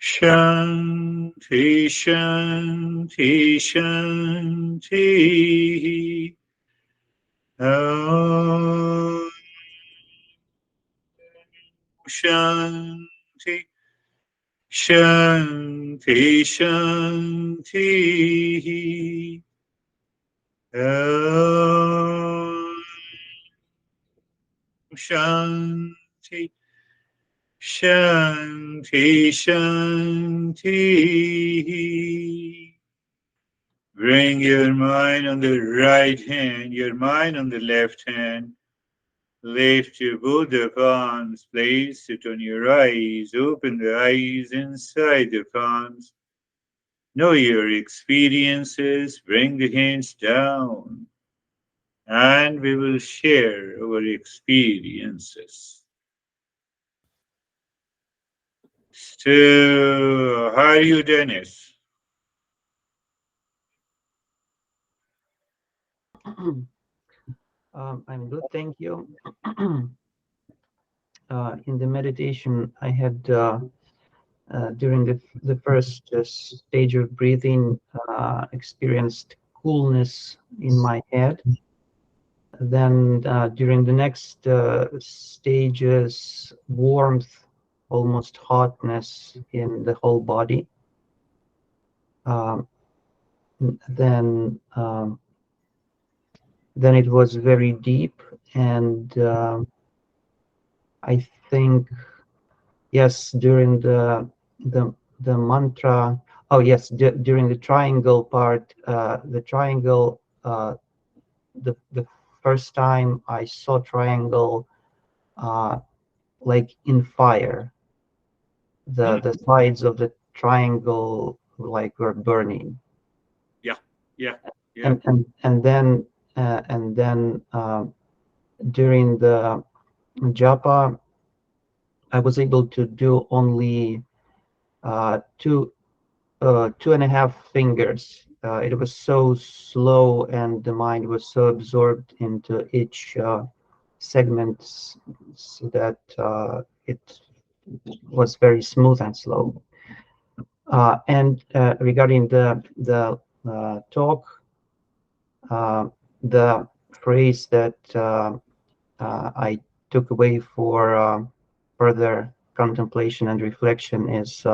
Shanti Shanti Shanti. Om Shanti Shanti Shanti. Om Shanti Shanti Shanti. Bring your mind on the right hand, your mind on the left hand. Lift your both the palms, place it on your eyes, open the eyes inside the palms. Know your experiences, bring the hands down, and we will share our experiences. So, how are you, Dennis? I'm good, thank you. In the meditation, I had during the first stage of breathing, experienced coolness in my head. Then during the next stages, warmth, almost hotness in the whole body. Um, then then it was very deep, and I think, yes, during the mantra. Oh yes, during the triangle part, the triangle. The first time I saw triangle, like in fire. The sides of the triangle like were burning. Yeah, yeah, yeah. And then during the japa, I was able to do only two and a half fingers. It was so slow, and the mind was so absorbed into each segment, so that it was very smooth and slow. And regarding the talk, the phrase that I took away for further contemplation and reflection is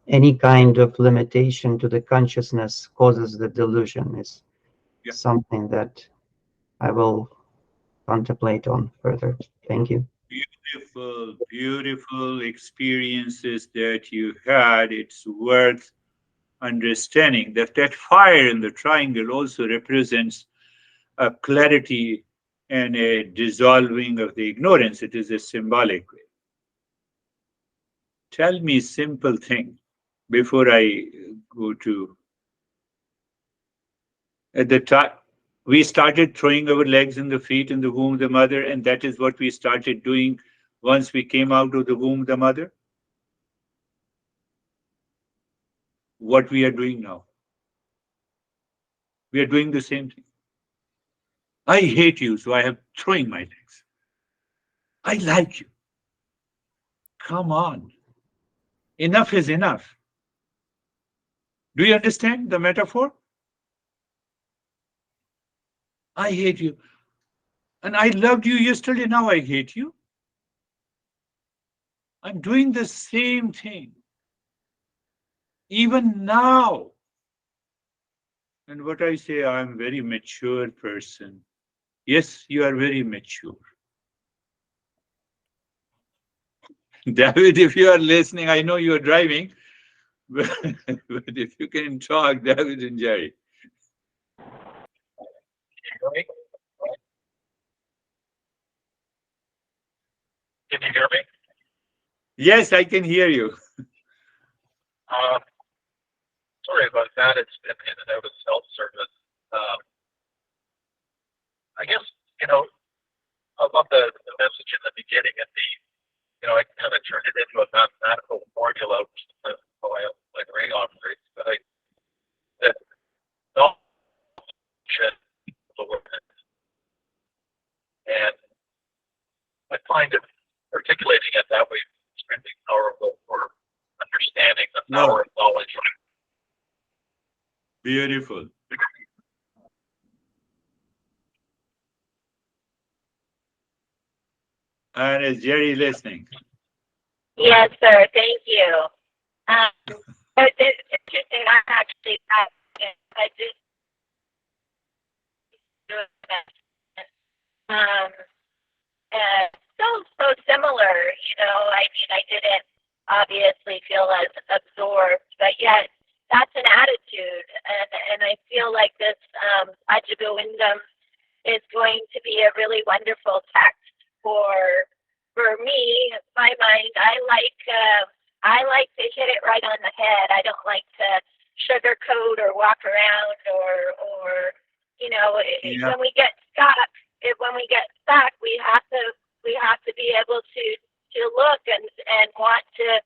any kind of limitation to the consciousness causes the delusion, is Yeah. something that I will contemplate on further. Thank you. Beautiful, beautiful experiences that you had. It's worth understanding that that fire in the triangle also represents a clarity and a dissolving of the ignorance. It is a symbolic way. Tell me a simple thing before I go to. At the time, we started throwing our legs in the feet in the womb of the mother, and that is what we started doing once we came out of the womb of the mother. What we are doing now, we are doing the same thing. I hate you, so I am throwing my legs. I like you. Come on. Enough is enough. Do you understand the metaphor? I hate you. And I loved you yesterday, now I hate you. I'm doing the same thing. Even now. And what I say, I'm a very mature person. Yes, you are very mature. David, if you are listening, I know you are driving, but, but if you can talk, David and Jerry. Can you hear me? Yes, I can hear you. Um, Sorry about that. It's been in and out of self-service. Um, I guess, I love the message in the beginning and I kind of turned it into a mathematical formula, which is how I like brain operates. But that knowledge and Beautiful. And is Jerry listening? Yes, sir. Thank you. But it's interesting. I actually, I did do it. Um, so similar. I mean, I didn't obviously feel as absorbed, but yet that's an attitude, and I feel like this Ajita Wyndham is going to be a really wonderful text for me. My mind, I like to hit it right on the head. I don't like to sugarcoat or walk around or Yeah. when we get stuck. When we get stuck, we have to be able to look and want to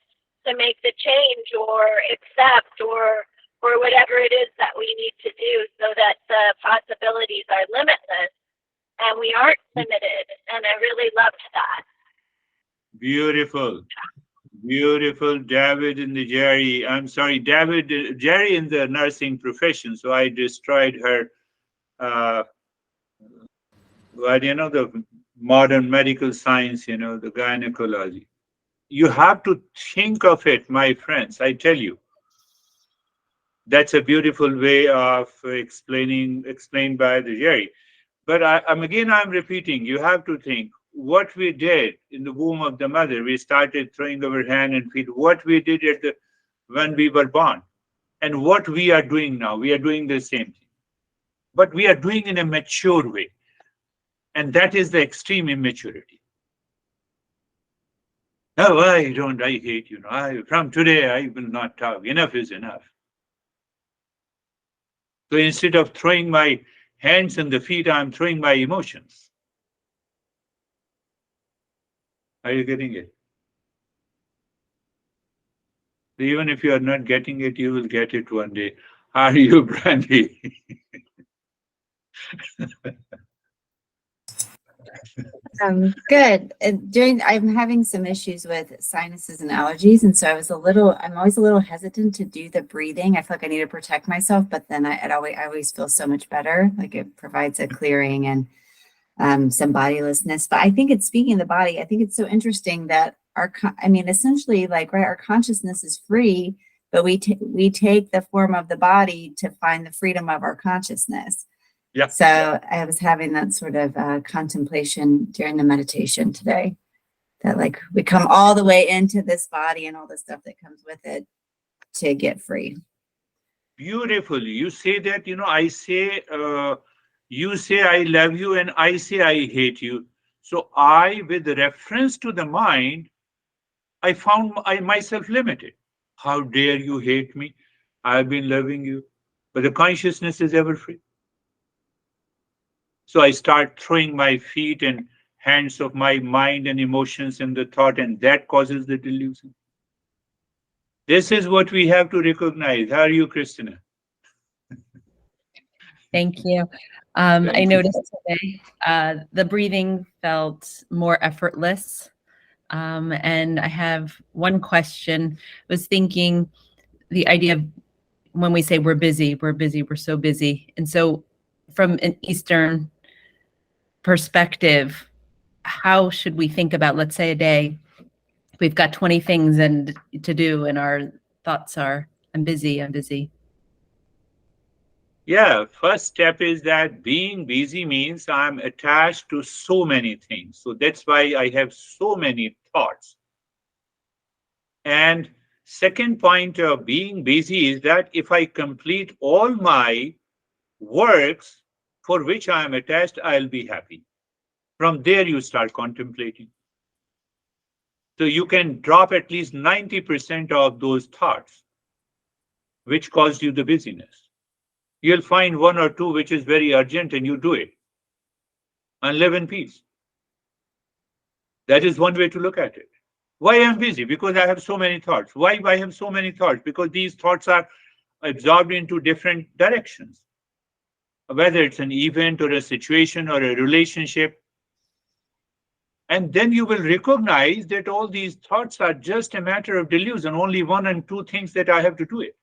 make the change or accept or whatever it is that we need to do so that the possibilities are limitless and we aren't limited. And I really loved that. Beautiful. Beautiful. David and the Jerry. I'm sorry, Jerry in the nursing profession. So I destroyed her, well, the modern medical science, the gynecology. You have to think of it, my friends. I tell you, that's a beautiful way of explained by the Jerry. But I'm repeating, you have to think what we did in the womb of the mother. We started throwing our hand and feet, what we did when we were born, and what we are doing now. We are doing the same thing, but we are doing in a mature way. And that is the extreme immaturity. Oh, I hate you. From today, I will not talk. Enough is enough. So instead of throwing my hands and the feet, I'm throwing my emotions. Are you getting it? Even if you are not getting it, you will get it one day. Are you, Brandy? Good. I'm having some issues with sinuses and allergies, and so I'm always a little hesitant to do the breathing. I feel like I need to protect myself, but then I always feel so much better. Like it provides a clearing and some bodilessness. But I think it's speaking of the body. I think it's so interesting that essentially, like, right, our consciousness is free, but we take the form of the body to find the freedom of our consciousness. Yeah. So I was having that sort of contemplation during the meditation today, that like we come all the way into this body and all the stuff that comes with it to get free. Beautiful. You say that, I say, you say I love you and I say I hate you. So with reference to the mind, I found myself limited. How dare you hate me? I've been loving you. But the consciousness is ever free. So I start throwing my feet and hands of my mind and emotions and the thought, and that causes the delusion. This is what we have to recognize. How are you, Christina? Thank you. Thank I you. noticed today the breathing felt more effortless. And I have one question. I was thinking the idea of when we say we're busy, we're so busy. And so from an Eastern perspective, how should we think about, let's say a day, we've got 20 things to do and our thoughts are, I'm busy. Yeah, first step is that being busy means I'm attached to so many things. So that's why I have so many thoughts. And second point of being busy is that if I complete all my works for which I am attached, I'll be happy. From there, you start contemplating. So you can drop at least 90% of those thoughts which caused you the busyness. You'll find one or two which is very urgent and you do it and live in peace. That is one way to look at it. Why I'm busy? Because I have so many thoughts. Why I have so many thoughts? Because these thoughts are absorbed into different directions. Whether it's an event or a situation or a relationship. And then you will recognize that all these thoughts are just a matter of delusion, only one and two things that I have to do it.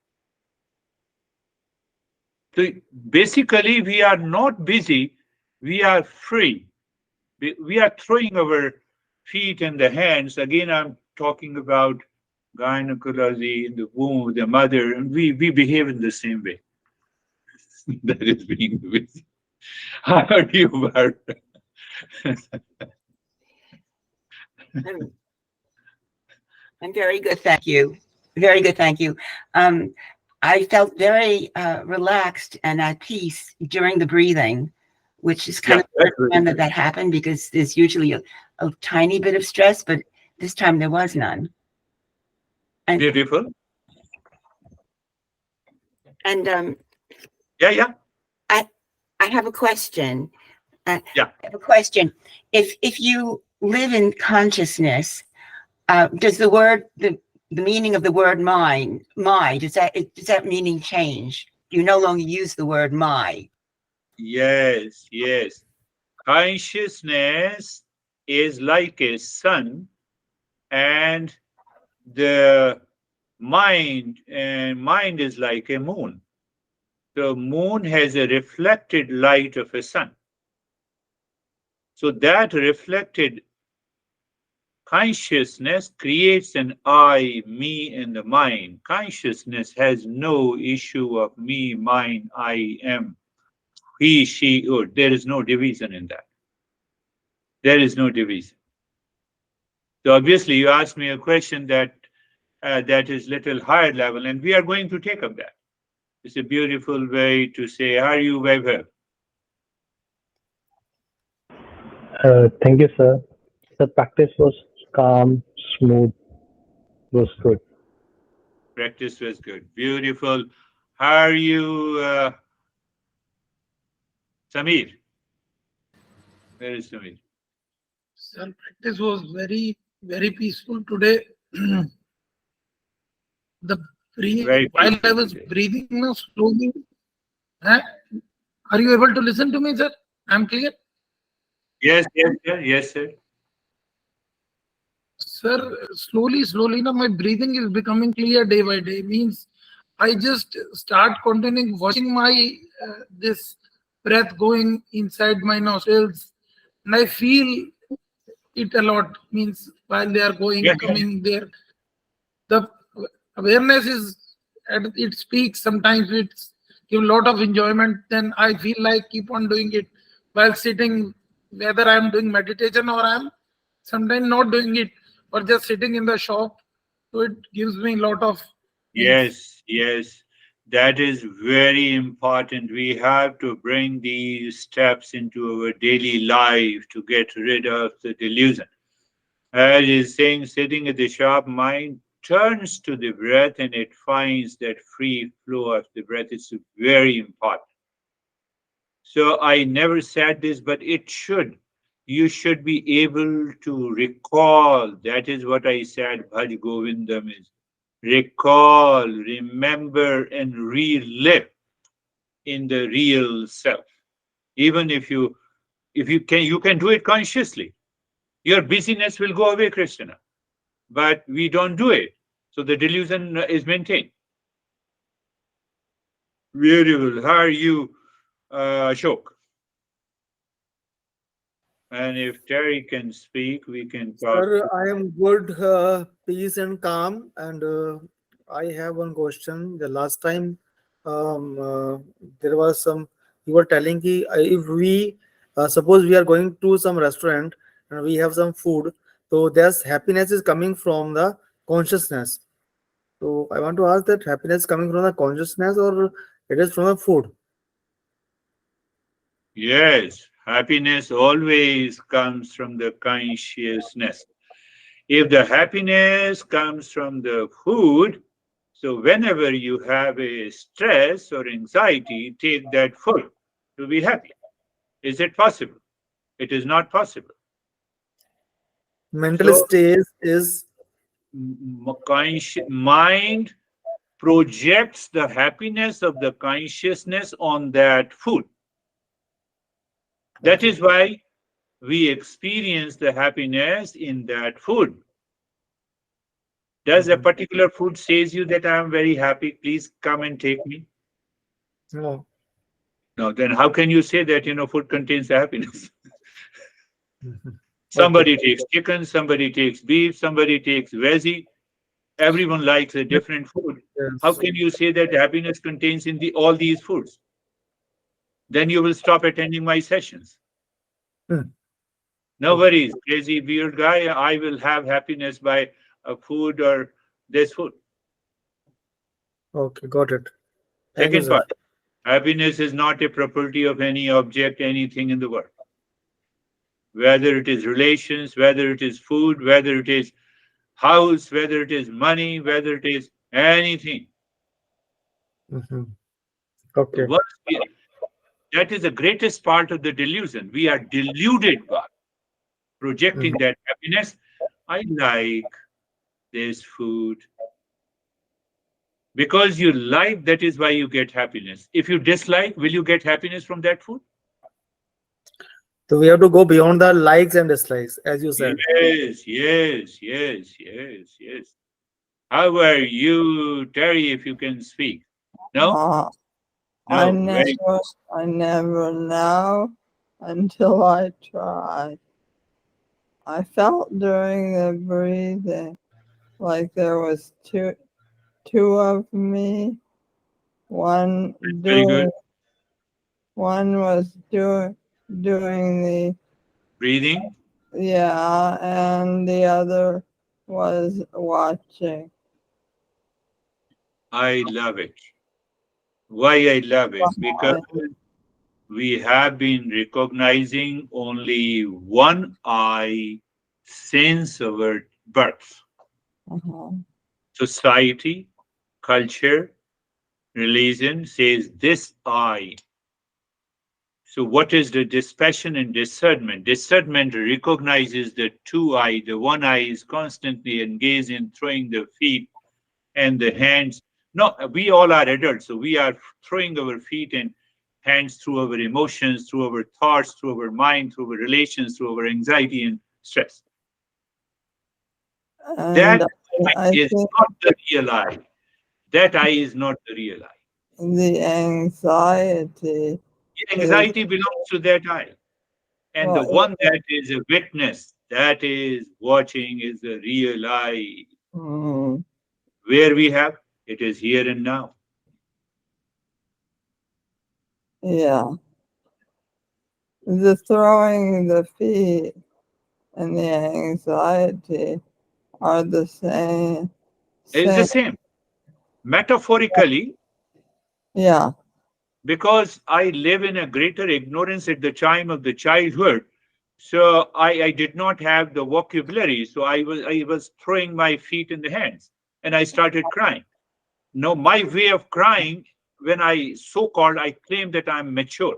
So basically, we are not busy, we are free. We are throwing our feet and the hands. Again, I'm talking about gynecology in the womb of the mother, and we behave in the same way. That is being busy. How are you, Barbara? I'm, I'm very good, thank you. Very good, thank you. I felt very relaxed and at peace during the breathing, which is kind of the first time that happened, because there's usually a tiny bit of stress, but this time there was none. And, Beautiful. And Yeah. I have a question. Yeah. I have a question. If you live in consciousness, does the meaning of the word my, does that meaning change? You no longer use the word my. Yes. Consciousness is like a sun, and the mind is like a moon. The moon has a reflected light of a sun. So that reflected consciousness creates an I, me, and the mind. Consciousness has no issue of me, mine, I am, he, she, or. There is no division in that. There is no division. So obviously, you asked me a question that is little higher level, and we are going to take up that. It's a beautiful way to say, how are you, Vaibhav? Thank you, sir. The practice was calm, smooth, was good. Practice was good. Beautiful. How are you, Samir? Where is Samir? Sir, practice was very, very peaceful today. While I was breathing now slowly, are you able to listen to me, sir? I'm clear? Yes, sir. Sir, slowly now my breathing is becoming clear day by day. Means I just start watching my this breath going inside my nostrils, and I feel it a lot. Means while they are going, coming there, the awareness is at its peak. Sometimes it's give a lot of enjoyment. Then I feel like keep on doing it while sitting, whether I'm doing meditation or I'm sometimes not doing it, or just sitting in the shop. So it gives me a lot of Yes. That is very important. We have to bring these steps into our daily life to get rid of the delusion. As is saying, sitting at the shop, mind turns to the breath and it finds that free flow of the breath. It's very important. So I never said this, but it should. You should be able to recall. That is what I said, Bhaj Govindam is. Recall, remember, and relive in the real self. Even if you can do it consciously. Your busyness will go away, Krishna. But we don't do it. So the delusion is maintained. Beautiful. How are you, Ashok? And if Terry can speak, we can talk. Sir, I am good, peace and calm. And I have one question. The last time there was some, you were telling ki, if we suppose we are going to some restaurant and we have some food, so there's happiness is coming from the consciousness. So I want to ask that happiness coming from the consciousness or it is from the food? Yes, happiness always comes from the consciousness. If the happiness comes from the food, so whenever you have a stress or anxiety, take that food to be happy. Is it possible? It is not possible. Mental state is mind projects the happiness of the consciousness on that food. That is why we experience the happiness in that food. Does a particular food says you that I am very happy, please come and take me? no. Now, then how can you say that, food contains happiness? Mhm. Somebody takes chicken, somebody takes beef, somebody takes veggie. Everyone likes a different food. How Yes. can you say that happiness contains in all these foods? Then you will stop attending my sessions. Hmm. No Okay. worries, crazy weird guy. I will have happiness by a food or this food. Okay, got it. Thank you, Second sir. part, happiness is not a property of any object, anything in the world. Whether it is relations, whether it is food, whether it is house, whether it is money, whether it is anything. Mhm. So Okay. that is the greatest part of the delusion. We are deluded by projecting Mhm. that happiness. I like this food. Because you like, that is why you get happiness. If you dislike, will you get happiness from that food? So we have to go beyond the likes and dislikes, as you said. Yes, yes, yes, yes, yes. How are you, Terry, if you can speak? No? Uh, No, very I never know until I try. I felt during the breathing like there was two of me. One very good. doing, one was doing the, Breathing. yeah, and the other was watching. I love it. Why I love it? Because we have been recognizing only one I since our birth. Uh-huh. Society, culture, religion says this I. So, what is the dispassion and discernment? Discernment recognizes the two I. The one I is constantly engaged in throwing the feet and the hands. No, we all are adults, so we are throwing our feet and hands through our emotions, through our thoughts, through our mind, through our relations, through our anxiety and stress. And That I I is think not the real I. That I is not the real I. the anxiety is, Anxiety belongs to that I. And the well, one that is a witness, that is watching, is the real I. mm, Where we have, it is here and now. yeah, the throwing the feet and the anxiety are the same. It's the Same. same. Metaphorically, Yeah. because I live in a greater ignorance at the time of the childhood, so I did not have the vocabulary. So I was throwing my feet in the hands and I started crying. No, my way of crying, when I so-called, I claim that I'm mature.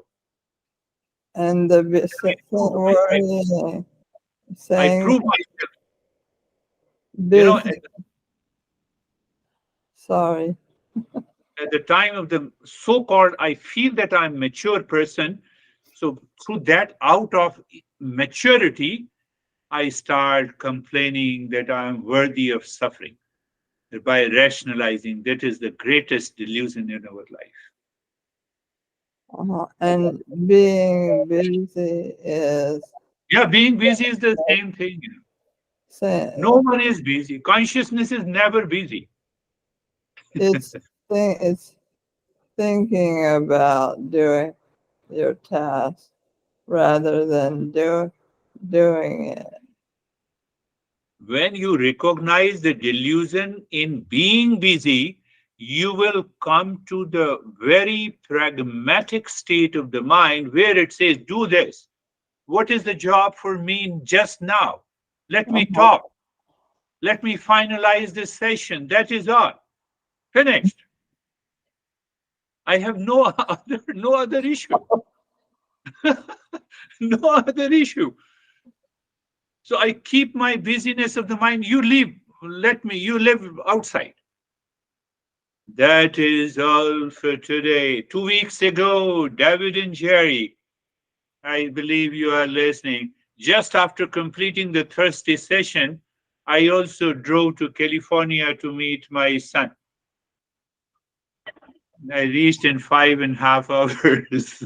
And the I prove myself. worrying, I saying prove myself. busy. At Sorry. at the time of the so-called, I feel that I'm mature person. So through that, out of maturity, I start complaining that I'm worthy of suffering. By rationalizing, that is the greatest delusion in our life. And being busy is Yeah, being busy is the same thing. No saying one is busy. Consciousness is never busy. it's it's thinking about doing your task rather than doing it. When you recognize the delusion in being busy, you will come to the very pragmatic state of the mind where it says, do this. What is the job for me just now? Let me Uh-huh. talk. Let me finalize this session. That is all. Finished. I have no other issue. No other issue. So I keep my busyness of the mind. You leave. You live outside. That is all for today. 2 weeks ago, David and Jerry, I believe you are listening. Just after completing the Thursday session, I also drove to California to meet my son. I reached in 5.5 hours.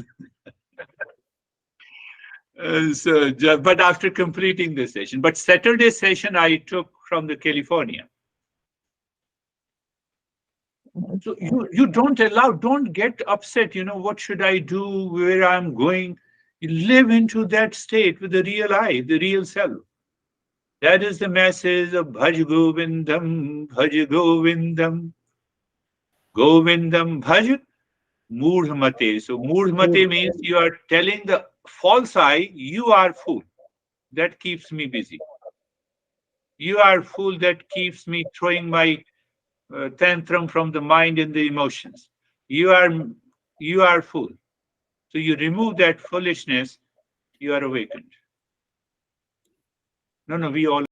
But after completing the session. But Saturday session I took from the California. So you don't get upset, what should I do, where I'm going. You live into that state with the real I, the real self. That is the message of Bhaj Govindam, Bhaj Govindam, Govindam Bhaj Murdhamate. So Murdhamate means you are telling the false I, you are fool. That keeps me busy. You are fool, that keeps me throwing my tantrum from the mind and the emotions. You are fool. So you remove that foolishness, you are awakened. No, we all